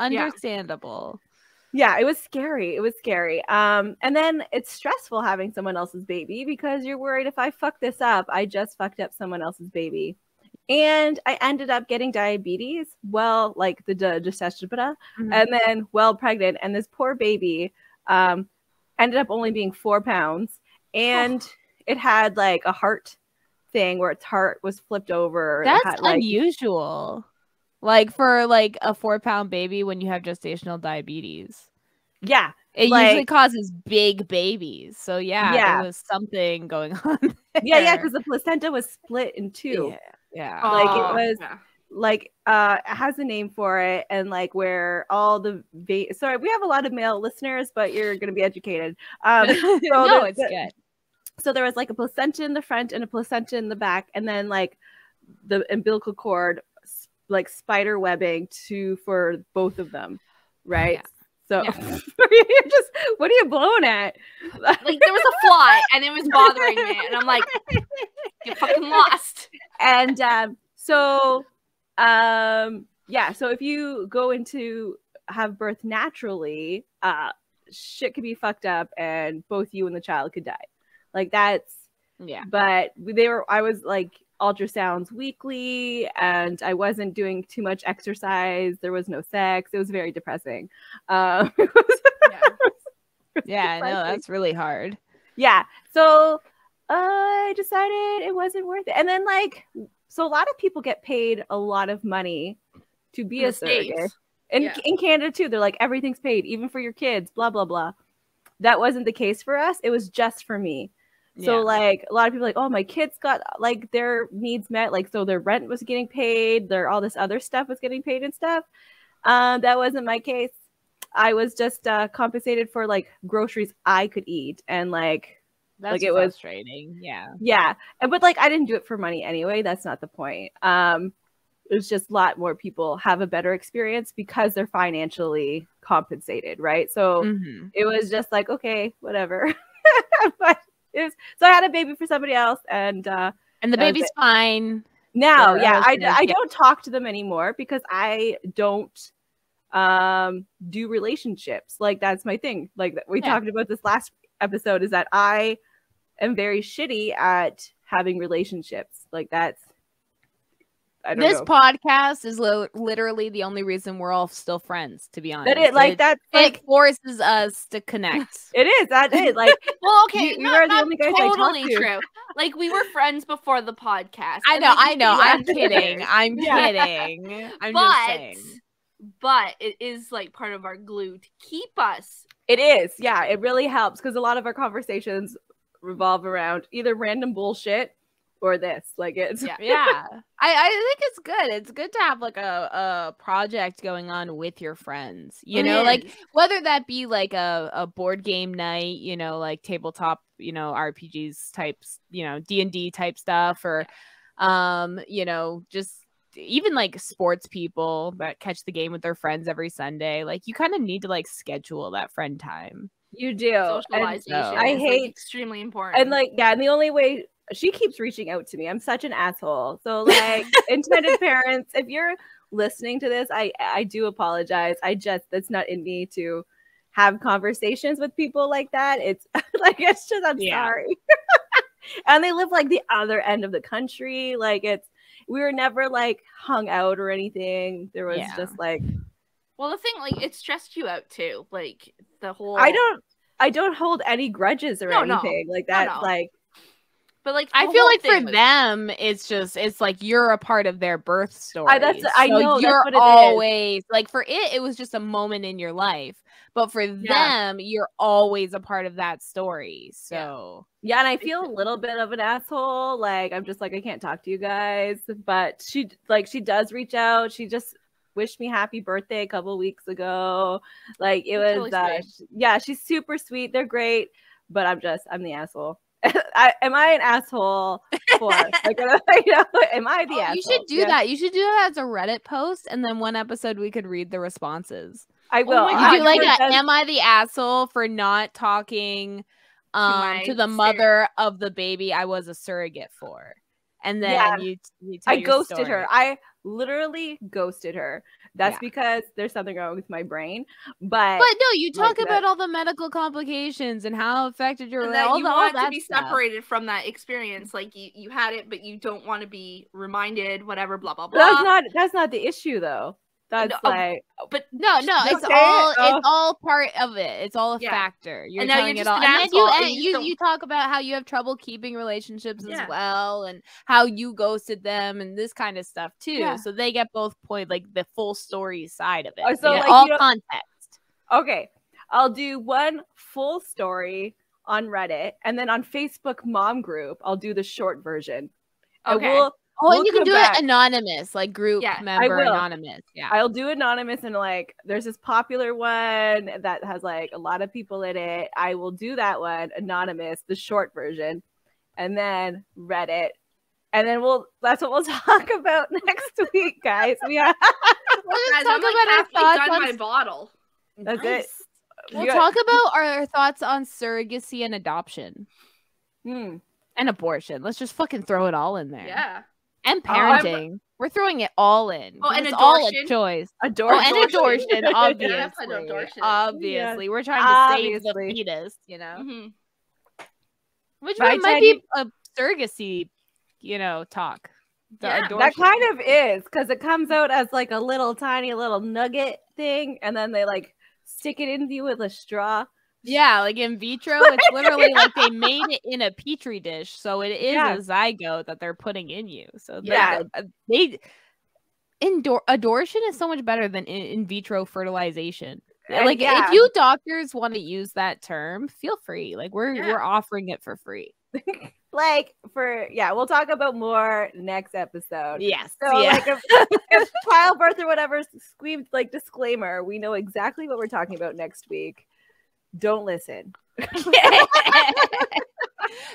Yeah, it was scary. And then it's stressful having someone else's baby because you're worried, if I fuck this up, I just fucked up someone else's baby. And I ended up getting diabetes, well, like the gestational, and then pregnant. And this poor baby ended up only being 4 pounds. And it had like a heart thing where its heart was flipped over. That's unusual. Like for like a 4-pound baby when you have gestational diabetes. Yeah. It usually causes big babies. So there was something going on there. Yeah, because the placenta was split in two. Yeah. Like it was like it has a name for it, and like where all the sorry, we have a lot of male listeners, but you're gonna be educated. No, it's good. So there was like a placenta in the front and a placenta in the back, and then like the umbilical cord like spider webbing for both of them, right? So what are you blowing at? Like there was a fly and it was bothering me, and I'm like, get fucking lost. And so if you go into have birth naturally, shit could be fucked up and both you and the child could die. Like that's but I was like ultrasounds weekly, and I wasn't doing too much exercise. There was no sex. It was very depressing. No, that's really hard. Yeah. So I decided it wasn't worth it. And then so a lot of people get paid a lot of money to be a surrogate. In Canada too, they're like, everything's paid, even for your kids, blah, blah, blah. That wasn't the case for us. It was just for me. So like a lot of people are like, oh, my kids got like their needs met, like so their rent was getting paid, all this other stuff was getting paid and stuff. That wasn't my case. I was just compensated for like groceries I could eat, and that's it frustrating. But like I didn't do it for money anyway. That's not the point. It's just a lot more people have a better experience because they're financially compensated, right? So it was just like, okay, whatever. But so I had a baby for somebody else, and the baby's fine now. I don't talk to them anymore because I don't do relationships. Like that's my thing. Like we talked about this last episode, is that I am very shitty at having relationships. Like that's this podcast is literally the only reason we're all still friends, to be honest. It forces us to connect. It is. That is like, well, okay, you are the only guys totally I talk to. True. Like we were friends before the podcast. I know. I'm kidding. I'm just saying. But it is like part of our glue to keep us It is. Yeah, it really helps because a lot of our conversations revolve around either random bullshit or this. Like it's yeah. I think it's good. It's good to have like a project going on with your friends, you know, like whether that be like a board game night, you know, like tabletop, you know, RPGs types, you know, D&D type stuff, or you know, just even like sports people that catch the game with their friends every Sunday. Like you kind of need to like schedule that friend time. You do. Socialization I hate extremely important. And like, yeah, and the only way she keeps reaching out to me. I'm such an asshole. So like intended parents, if you're listening to this, I do apologize. That's not in me to have conversations with people like that. It's like, it's just, I'm sorry. And they live like the other end of the country. Like we were never like hung out or anything. There was just like, well, the thing, like, it stressed you out too. Like the whole, I don't hold any grudges or anything like that. Like, but like I feel like for them, it's like you're a part of their birth story. I know you're always like, for it was just a moment in your life, but for them, you're always a part of that story. So yeah, and I feel a little bit of an asshole. Like I'm just like, I can't talk to you guys, but she does reach out. She just wished me happy birthday a couple weeks ago. Like it was really she's super sweet. They're great, but I'm the asshole. Am I an asshole for? Like, am I the asshole? You should do that. You should do that as a Reddit post, and then one episode we could read the responses. I will. You do like am I the asshole for not talking to the mother of the baby I was a surrogate for? And then you tell I ghosted her. I literally ghosted her. That's because there's something wrong with my brain. But no, you talk about all the medical complications and how it affected your and that you want to be separated from that experience. Like you had it, but you don't want to be reminded. Whatever, blah blah blah. That's not the issue though. That's it's all part of it. It's all a factor. You're telling it all. And then you talk about how you have trouble keeping relationships as well, and how you ghosted them and this kind of stuff too. Yeah. So they get both like the full story side of it. So like, all context. Okay. I'll do one full story on Reddit, and then on Facebook mom group, I'll do the short version. Okay. And you can do it anonymous, like group member anonymous. Yeah, I'll do anonymous, and like there's this popular one that has like a lot of people in it. I will do that one anonymous, the short version, and then Reddit, and then that's what we'll talk about next week, guys. We'll talk about our thoughts on my bottle. That's it. We'll talk about our thoughts on surrogacy and adoption, and abortion. Let's just fucking throw it all in there. Yeah. And parenting. We're throwing it all in. Oh, and it's adortion. All a choice. And adortion, obviously. Obviously. We're trying to save the fetus, you know? Mm-hmm. Which might be a surrogacy, you know, talk. That kind of is, because it comes out as like a little tiny little nugget thing, and then they like stick it into you with a straw. Yeah, like in vitro, it's literally like they made it in a petri dish, so it is a zygote that they're putting in you. So abortion is so much better than in vitro fertilization. Like if you doctors want to use that term, feel free. Like we're offering it for free. We'll talk about more next episode. Yes. So like if childbirth or whatever screamed like disclaimer, we know exactly what we're talking about next week. Don't listen.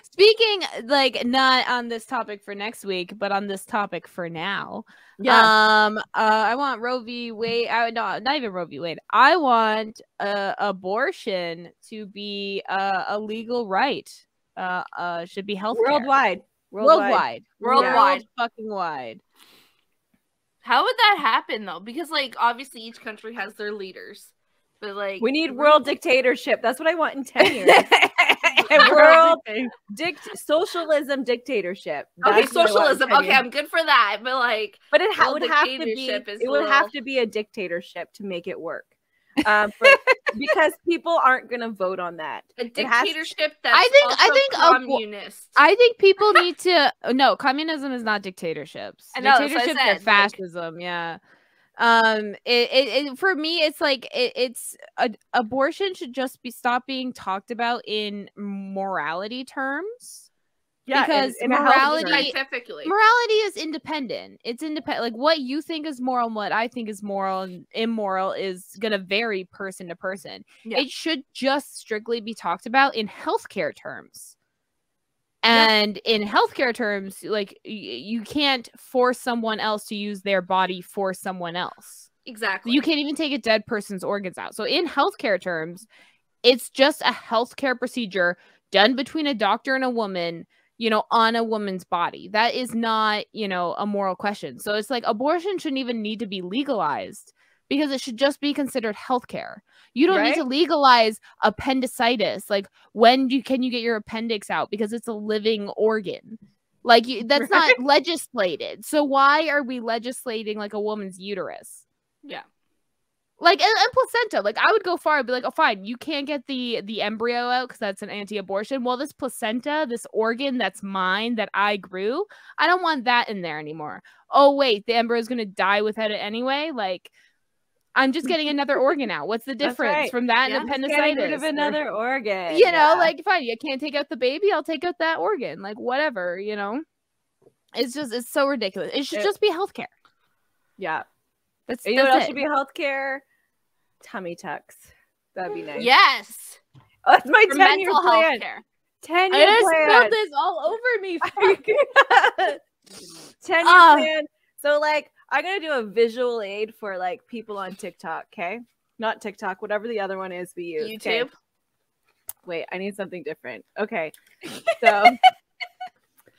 Speaking, like, not on this topic for next week, but on this topic for now. Yeah. I want Roe v. Wade. Not even Roe v. Wade. I want abortion to be a legal right. Should be healthcare. Worldwide. Fucking wide. How would that happen though? Because like obviously each country has their leaders. But like we need world dictatorship. That's what I want in 10 years. World socialism dictatorship. That's socialism. Okay, I'm good for that. But like, but it would have to be a dictatorship to make it work. Because people aren't going to vote on that. A dictatorship that's communist. I think people need to. No, communism is not dictatorships. Dictatorships are fascism. Yeah. For me, it's like abortion should just stop being talked about in morality terms. Yeah, because morality is independent. It's independent. Like what you think is moral and what I think is moral and immoral is gonna vary person to person. Yeah. It should just strictly be talked about in healthcare terms. And in healthcare terms, like you can't force someone else to use their body for someone else. Exactly. You can't even take a dead person's organs out. So in healthcare terms, it's just a healthcare procedure done between a doctor and a woman, you know, on a woman's body. That is not, you know, a moral question. So it's like abortion shouldn't even need to be legalized because it should just be considered healthcare. You don't need to legalize appendicitis. Like when can you get your appendix out because it's a living organ? Like that's not legislated. So why are we legislating like a woman's uterus? Yeah. Like and placenta, like I would go far and be like, oh fine, you can't get the embryo out because that's an anti-abortion. Well, this placenta, this organ that's mine that I grew, I don't want that in there anymore. Oh wait, the embryo is gonna die without it anyway. Like I'm just getting another organ out. What's the difference from that and appendicitis? Getting rid of another organ. You know, like fine, you can't take out the baby, I'll take out that organ. Like whatever, you know. It's so ridiculous. It should just be healthcare. Yeah. You know what else should be healthcare? Tummy tucks. That'd be nice. Yes. Oh, that's my 10-year plan. 10-year plan. I spilled this all over me. 10-year plan. So like I'm gonna do a visual aid for like people on TikTok, okay? Not TikTok, whatever the other one is we use. YouTube. Okay? Wait, I need something different. Okay. So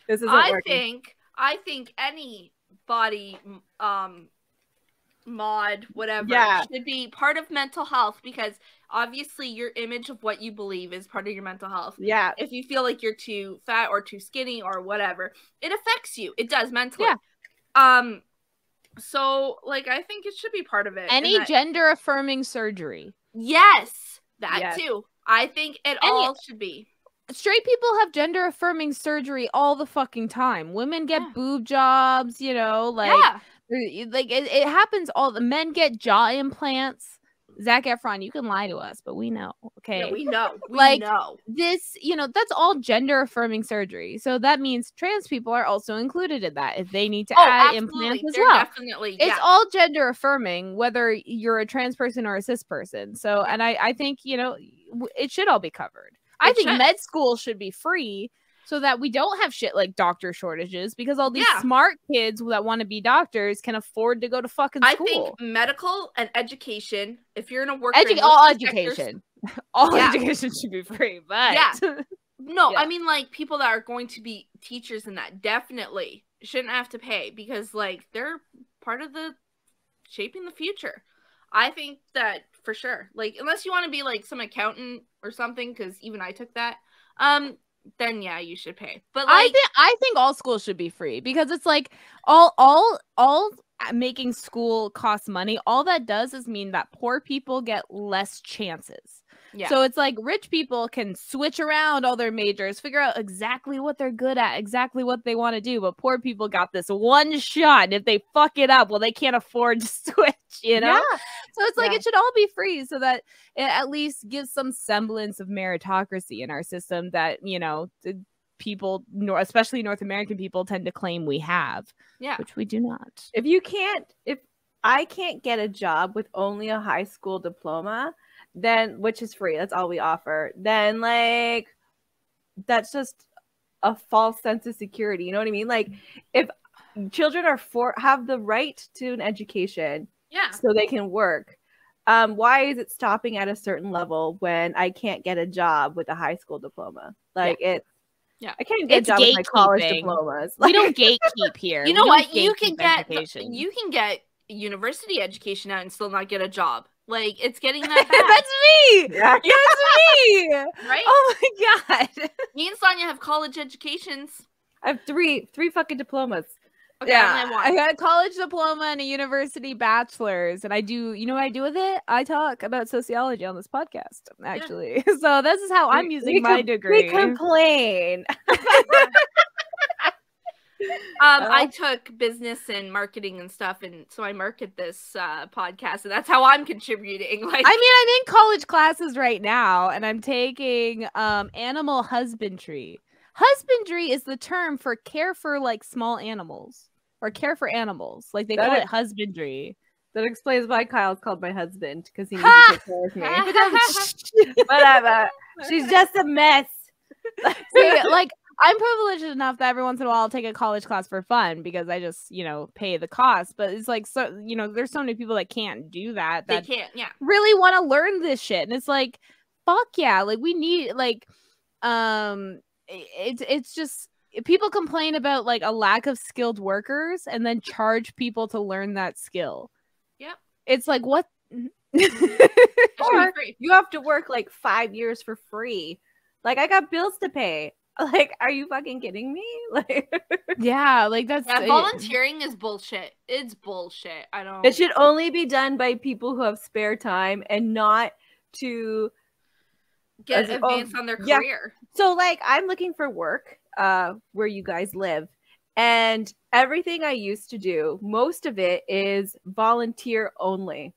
this isn't working. I think any body mod whatever should be part of mental health because obviously your image of what you believe is part of your mental health. Yeah. If you feel like you're too fat or too skinny or whatever, it affects you. It does mentally. Yeah. So like I think it should be part of it. Any gender affirming surgery. Yes. That too. I think it all should be. Straight people have gender affirming surgery all the fucking time. Women get boob jobs, you know, like like it happens all the men get jaw implants. Zac Efron, you can lie to us, but we know. Okay. Yeah, we know. We know. This, you know, that's all gender affirming surgery. So that means trans people are also included in that if they need to add implants as well. Definitely. It's all gender affirming, whether you're a trans person or a cis person. So, and I think, you know, it should all be covered. I think med school should be free so that we don't have shit like doctor shortages because all these smart kids that want to be doctors can afford to go to fucking school. I think medical and education, if you're in a work all education. All education should be free, but no, I mean like people that are going to be teachers in that definitely shouldn't have to pay because like they're part of the shaping the future. I think that for sure. Like unless you want to be like some accountant or something, because even I took that. Then yeah, you should pay. But like, I think all schools should be free because it's like all making school costs money. All that does is mean that poor people get less chances. Yeah. So it's like rich people can switch around all their majors, figure out exactly what they're good at, exactly what they want to do. But poor people got this one shot. And if they fuck it up, well, they can't afford to switch, you know? Yeah. So it's like it should all be free so that it at least gives some semblance of meritocracy in our system that, you know, the people, especially North American people, tend to claim we have. Yeah. Which we do not. If I can't get a job with only a high school diploma, then which is free, that's all we offer, then like that's just a false sense of security, you know what I mean? Like if children have the right to an education so they can work, why is it stopping at a certain level when I can't get a job with a high school diploma? Like I can't even get a job with my college diplomas. We don't gatekeep here. You know what? You can get university education out and still not get a job. Like, it's getting that bad. That's me! Yeah. That's me! Right? Oh my god. Me and Sonia have college educations. I have three fucking diplomas. Okay, I got a college diploma and a university bachelor's. And I do, you know what I do with it? I talk about sociology on this podcast, actually. Yeah. So this is how I'm using my degree. We complain. I took business and marketing and stuff, and so I market this podcast, and that's how I'm contributing. Like, I mean, I'm in college classes right now, and I'm taking animal husbandry. Husbandry is the term for care for like small animals or care for animals. Like they call it husbandry. That explains why Kyle's called my husband, because he needs to take care of me. Whatever. She's just a mess. See, like, I'm privileged enough that every once in a while I'll take a college class for fun because I just, pay the cost. But it's like, so, there's so many people that can't do that. They can't, yeah. Really want to learn this shit. And it's like, fuck yeah. Like, we need, like, it's just, people complain about, like, a lack of skilled workers and then charge people to learn that skill. Yep. It's like, what? Or you have to work, like, 5 years for free. Like, I got bills to pay. Like, are you fucking kidding me? Like, yeah, like that's volunteering is bullshit. It's bullshit. It should only be done by people who have spare time and not to get advanced on their career. So, like, I'm looking for work where you guys live, and everything I used to do, most of it is volunteer only.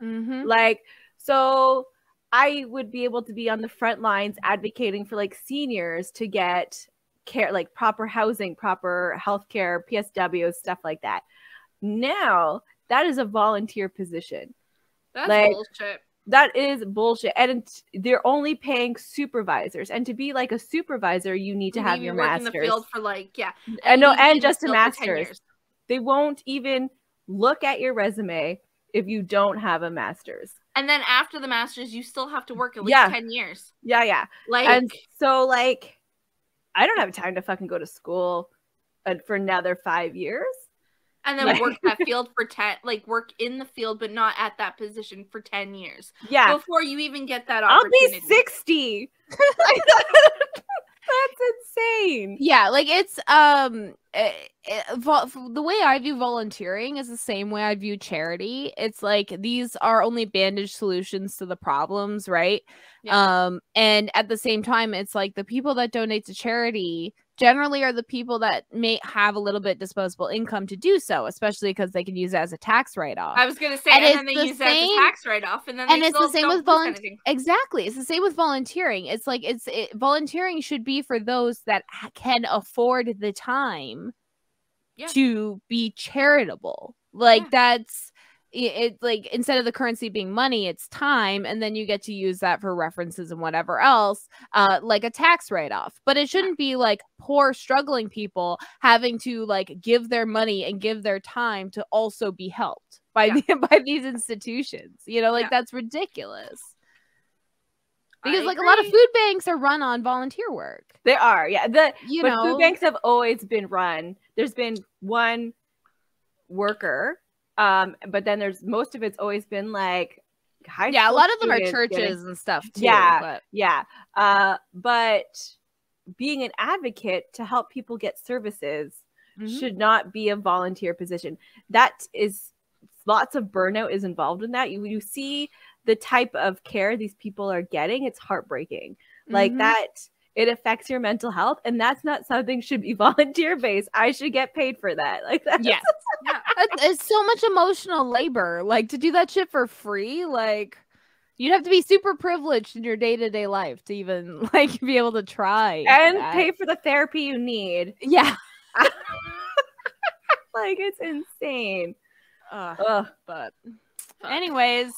Mm-hmm. Like, so I would be able to be on the front lines advocating for like seniors to get care, like proper housing, proper healthcare, PSWs, stuff like that. Now that is a volunteer position. That's like, bullshit. That is bullshit. And they're only paying supervisors. And to be like a supervisor, you need to have your master's. In the field for like, yeah. And just a master's. They won't even look at your resume if you don't have a master's. And then after the master's, you still have to work at least 10 years. Yeah. Like, and so, like, I don't have time to fucking go to school for another 5 years. And then work that field for 10, like, work in the field, but not at that position for 10 years. Yeah. Before you even get that opportunity. I'll be 60. That's insane. Yeah, like it's the way I view volunteering is the same way I view charity. It's like these are only bandage solutions to the problems, right? Yeah. And at the same time, it's like the people that donate to charity generally are the people that may have a little bit disposable income to do so, especially because they can use it as a tax write-off. I was going to say, and then they use it as a tax write-off, and then they it's the same with volunteering. Exactly, it's the same with volunteering. It's like volunteering should be for those that can afford the time to be charitable. Like that's it. Like instead of the currency being money, it's time, and then you get to use that for references and whatever else, like a tax write-off. But it shouldn't be like poor struggling people having to like give their money and give their time to also be helped by by these institutions. That's ridiculous. Because like a lot of food banks are run on volunteer work. They are, yeah. But food banks have always been run. There's been one worker. But then most of it's always been like high school. Yeah, a lot of them are churches and stuff too. But being an advocate to help people get services should not be a volunteer position. That is lots of burnout is involved in that. You see the type of care these people are getting, it's heartbreaking. Like that. It affects your mental health, and that's not something should be volunteer based. I should get paid for that. Like that. Yes. It's so much emotional labor. Like to do that shit for free. Like you'd have to be super privileged in your day-to-day life to even like be able to try and pay for the therapy you need. Yeah. Like it's insane. But anyways,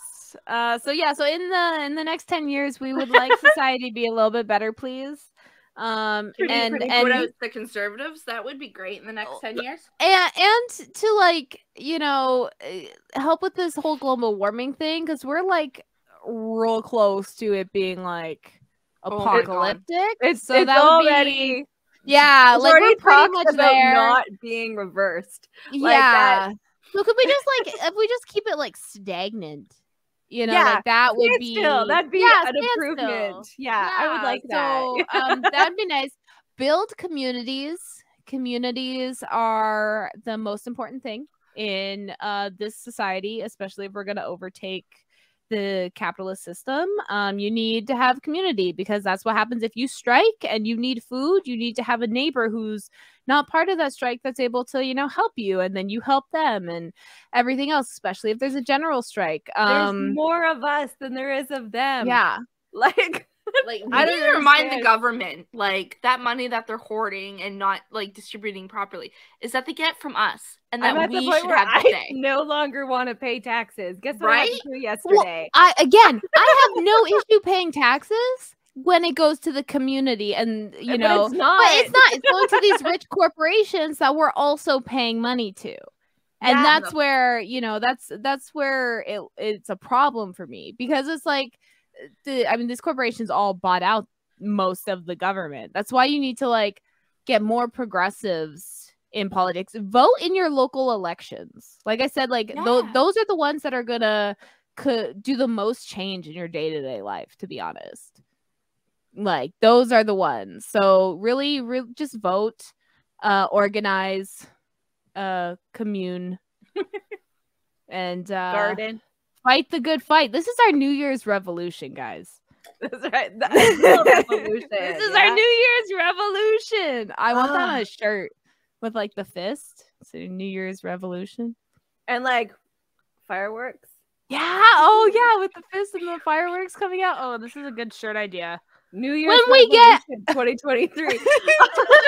so in the next 10 years we would like society to be a little bit better, please. And the conservatives, that would be great in the next 10 years. And to like, help with this whole global warming thing, because we're like real close to it being like apocalyptic. It's already like we're pretty much there. Not being reversed. Yeah. So could we just like if we just keep it like stagnant? Like that would be that'd be an improvement. Yeah, I would like that. So that'd be nice. Build communities. Communities are the most important thing in this society, especially if we're going to overtake the capitalist system, you need to have community, because that's what happens if you strike and you need food. You need to have a neighbor who's not part of that strike that's able to, you know, help you, and then you help them and everything else, especially if there's a general strike. There's more of us than there is of them. Yeah. Like we need to remind the government, like, that money that they're hoarding and not like distributing properly is that they get from us, and that we should have to say. I no longer want to pay taxes. Guess what I had to do yesterday? Well, I have no issue paying taxes when it goes to the community, and you know, it's not. But it's not. It's going to these rich corporations that we're also paying money to. And that's where, you know, that's where it's a problem for me, because it's like, these corporations all bought out most of the government. That's why you need to like get more progressives in politics. Vote in your local elections. Like I said, like those are the ones that are gonna do the most change in your day-to-day life, to be honest. Like, those are the ones. So really just vote, organize, commune, and garden. Fight the good fight. This is our New Year's revolution, guys. That's right. Revolution. This is our New Year's revolution. I want that on a shirt with like the fist. So New Year's revolution. And like fireworks. Yeah. Oh yeah, with the fist and the fireworks coming out. Oh, this is a good shirt idea. New Year's revolution 2023.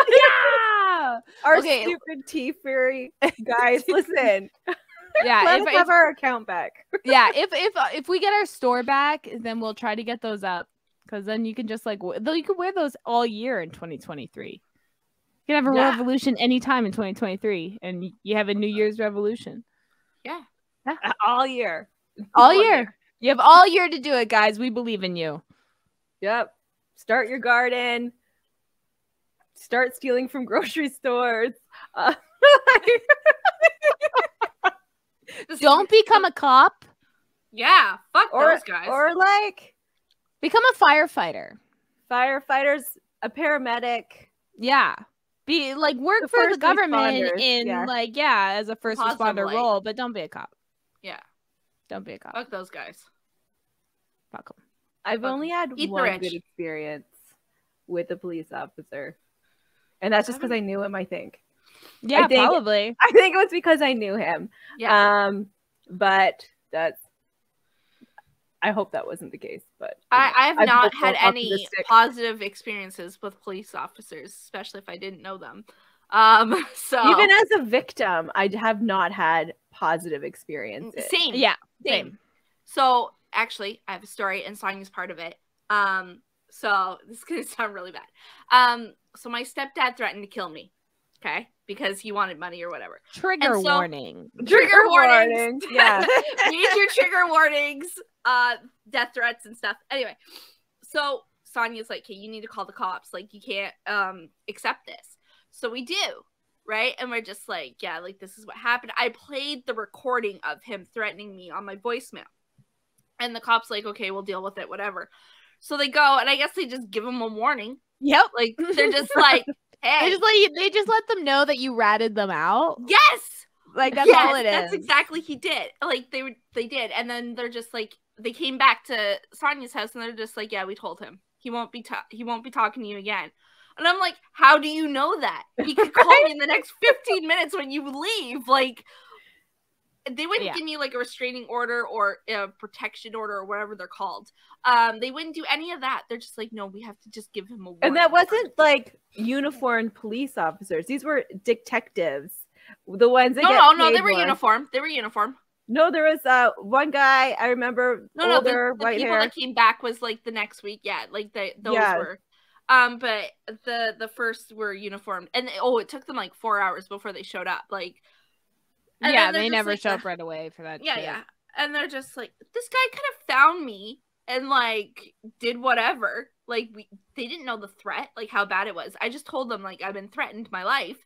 Yeah. Our stupid tea fairy guys, listen. Yeah, let us have our account back. Yeah, if we get our store back, then we'll try to get those up, because then you can just like you can wear those all year in 2023. You can have a revolution anytime in 2023, and you have a New Year's revolution. Yeah. All year. All year. You have all year to do it, guys. We believe in you. Yep. Start your garden. Start stealing from grocery stores. Don't become a cop. Yeah, fuck those guys. Or like become a firefighter. Firefighters, a paramedic. Yeah. Be like work for the government in as a first responder role, but don't be a cop. Yeah. Don't be a cop. Fuck those guys. Fuck them. I've only had one good experience with a police officer. And that's just because I knew him, I think. Yeah, probably. I think it was because I knew him. Yeah. But I hope that wasn't the case. But I've not had any positive experiences with police officers, especially if I didn't know them. So even as a victim, I have not had positive experiences. Same. Yeah. Same. So actually, I have a story, and Sonia's part of it. So this is gonna sound really bad. So my stepdad threatened to kill me. Okay, because he wanted money or whatever. Trigger warning. Trigger warnings. Yeah. Major trigger warnings. Death threats and stuff. Anyway, so Sonia's like, "Hey, you need to call the cops. Like, you can't accept this." So we do, right? And we're just like, "Yeah, like this is what happened." I played the recording of him threatening me on my voicemail, and the cops like, "Okay, we'll deal with it, whatever." So they go, and I guess they just give him a warning. Yep. Like they're just like. Hey. They just let them know that you ratted them out. Yes, like that's all it is. That's exactly he did. Like they did, and then they're just like they came back to Sonia's house, and they're just like, yeah, we told him he won't be talking to you again. And I'm like, how do you know that? He could call me in the next 15 minutes when you leave. Like they wouldn't give me like a restraining order or a protection order or whatever they're called. They wouldn't do any of that. They're just like, no, we have to just give him a warning. And that wasn't like uniformed police officers. These were detectives. The ones that no, they were uniformed. They were uniformed. No, there was one guy I remember. Older, the white people hair. that came back was like the next week. Yeah, like those were. But the first were uniformed, and it took them like 4 hours before they showed up. Like. Yeah, they never show up right away for that. Yeah. And they're just like, this guy could have found me and like did whatever. Like they didn't know the threat, like how bad it was. I just told them like I've been threatened my life.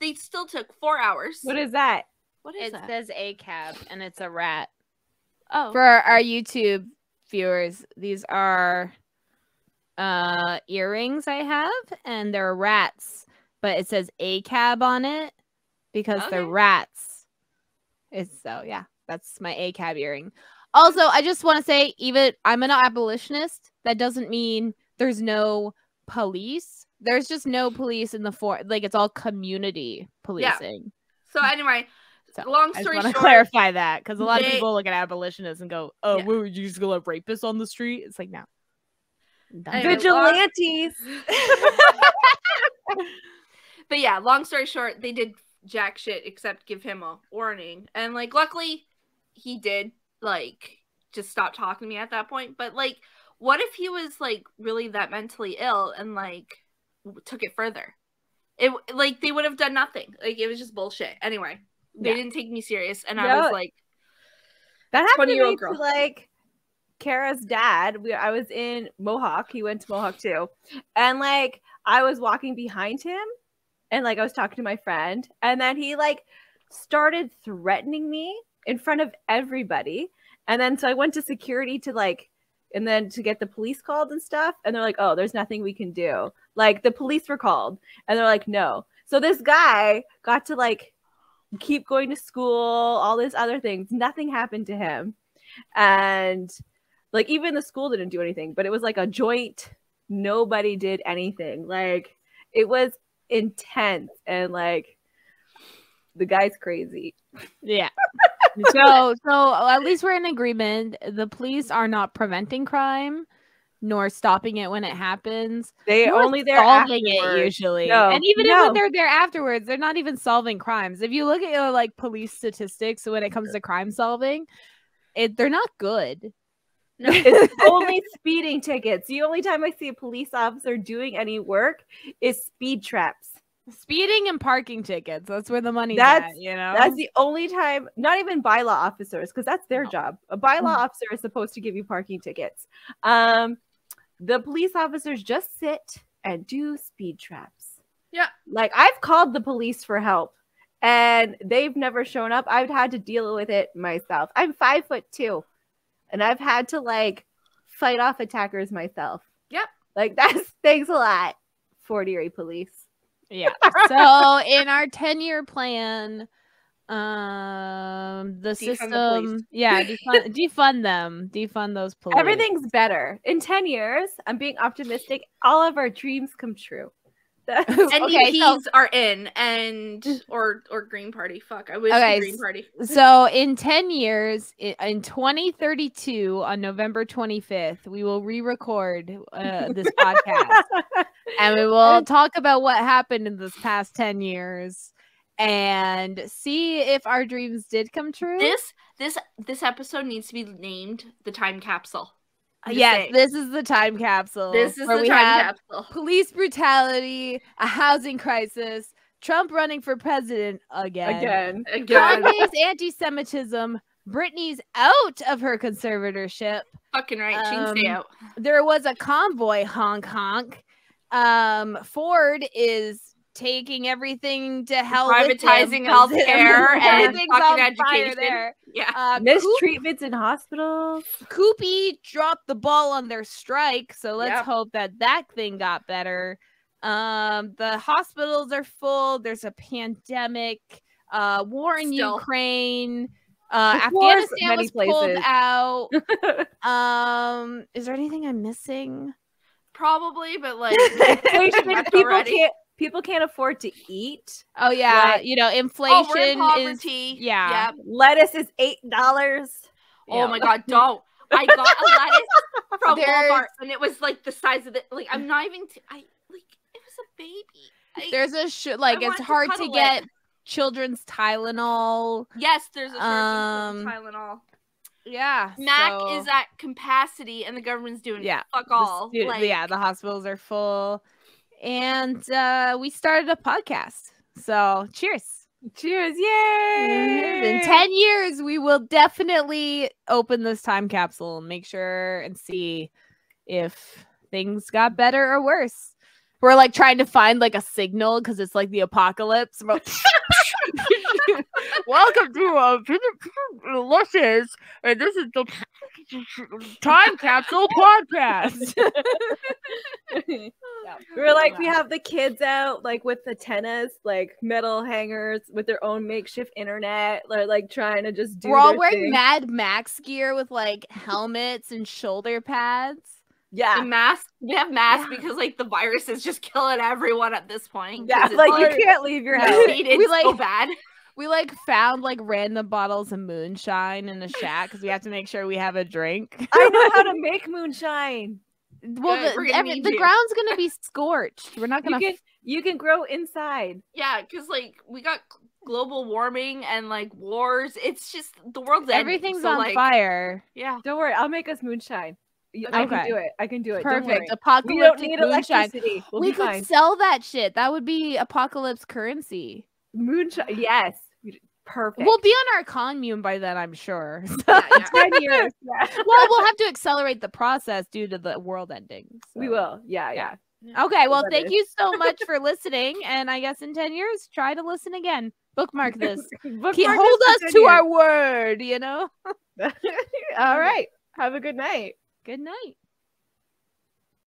They still took 4 hours. What is that? It says ACAB and it's a rat. Oh. For our YouTube viewers, these are earrings I have, and they're rats, but it says ACAB on it because they're rats. That's my ACAB earring. Also, I just want to say, even I'm an abolitionist. That doesn't mean there's no police. There's just no police in the like it's all community policing. Yeah. So anyway, long story short, I want to clarify that because a lot of people look at abolitionists and go, "Oh, what, would you just go let rapists on the street?" It's like, no. Anyway, vigilantes. But yeah, long story short, they did jack shit except give him a warning, and like luckily he did like just stop talking to me at that point. But like, what if he was like really that mentally ill and like took it further? It like they would have done nothing. Like it was just bullshit. Anyway, they didn't take me serious, and I was like, that happened to me to like Kara's dad. I was in Mohawk. He went to Mohawk too, and like I was walking behind him, and like I was talking to my friend, and then he like started threatening me in front of everybody, and then so I went to security to like, and then to get the police called and stuff, and they're like, oh, there's nothing we can do. Like the police were called, and they're like, no. So this guy got to like keep going to school, all this other things. Nothing happened to him, and like even the school didn't do anything. But it was like a joint. Nobody did anything. Like it was intense, and like the guy's crazy. Yeah. So at least we're in agreement. The police are not preventing crime nor stopping it when it happens. They only they're solving it usually. No, and even when they're there afterwards, they're not even solving crimes. If you look at your like police statistics when it comes to crime solving, they're not good. No, it's only speeding tickets. The only time I see a police officer doing any work is speed traps. Speeding and parking tickets. That's where the money's at, you know? That's the only time, not even bylaw officers, because that's their job. A bylaw officer is supposed to give you parking tickets. The police officers just sit and do speed traps. Yeah. Like I've called the police for help and they've never shown up. I've had to deal with it myself. I'm 5'2", and I've had to like fight off attackers myself. Yep. Like that's thanks a lot, 40-year police. Yeah. So in our 10-year plan, the system, defund them, defund those police. Everything's better in 10 years. I'm being optimistic. All of our dreams come true. NDPs are in, and or Green Party. Fuck, I wish the Green Party. So in 10 years, in 2032, on November 25th, we will re-record this podcast, and we will talk about what happened in this past 10 years, and see if our dreams did come true. This episode needs to be named the Time Capsule. Yes, this is the time capsule. This is the time capsule. Police brutality, a housing crisis, Trump running for president again. Kanye's anti-Semitism, Britney's out of her conservatorship. Fucking right, she can stay out. There was a convoy, honk honk. Ford is taking everything to hell, privatizing healthcare and fucking education. There. Yeah, mistreatments in hospitals. Coopy dropped the ball on their strike, so let's hope that thing got better. The hospitals are full. There's a pandemic. War in Ukraine. Afghanistan was pulled out. Is there anything I'm missing? Probably, but like people can't afford to eat. Oh yeah, like, inflation we're in poverty. Is yep. Lettuce is $8. Oh my god, don't! I got a lettuce from Walmart, and it was like the size of the I'm not even. It was a baby. There's a it's hard to get children's Tylenol. Yes, there's a shortage of Tylenol. Yeah, Mac is at capacity, and the government's doing fuck all. The hospitals are full. And we started a podcast. So cheers. Cheers. Yay. In 10 years, we will definitely open this time capsule and make sure and see if things got better or worse. We're like trying to find like a signal because it's like the apocalypse. Welcome to Delicious. And this is the Time Capsule Podcast. We're like, we have the kids out like with antennas, like metal hangers with their own makeshift internet. They're like trying to just do. We're all their wearing thing. Mad Max gear with like helmets and shoulder pads. Yeah, and masks. We have masks because like the virus is just killing everyone at this point. Yeah, like you can't leave your house. We like so bad. We like found like random bottles of moonshine in a shack because we have to make sure we have a drink. I know how to make moonshine. Well, the ground's gonna be scorched. We're not gonna. You can grow inside. Yeah, because like we got global warming and like wars. It's just the world's everything's ending, on like, fire. Yeah, don't worry. I'll make us moonshine. I can do it. I can do it. Perfect. Apocalyptic we don't need moonshine. Electricity. We could fine. sell that shit. That would be apocalypse currency. Moonshine. Yes. Perfect. We'll be on our commune by then, I'm sure. 10 years. Yeah. Well, we'll have to accelerate the process due to the world ending. So. We will. Yeah. Okay, well, thank you so much for listening. And I guess in 10 years, try to listen again. Bookmark this. Hold us to our word, you know? All right. Have a good night. Good night.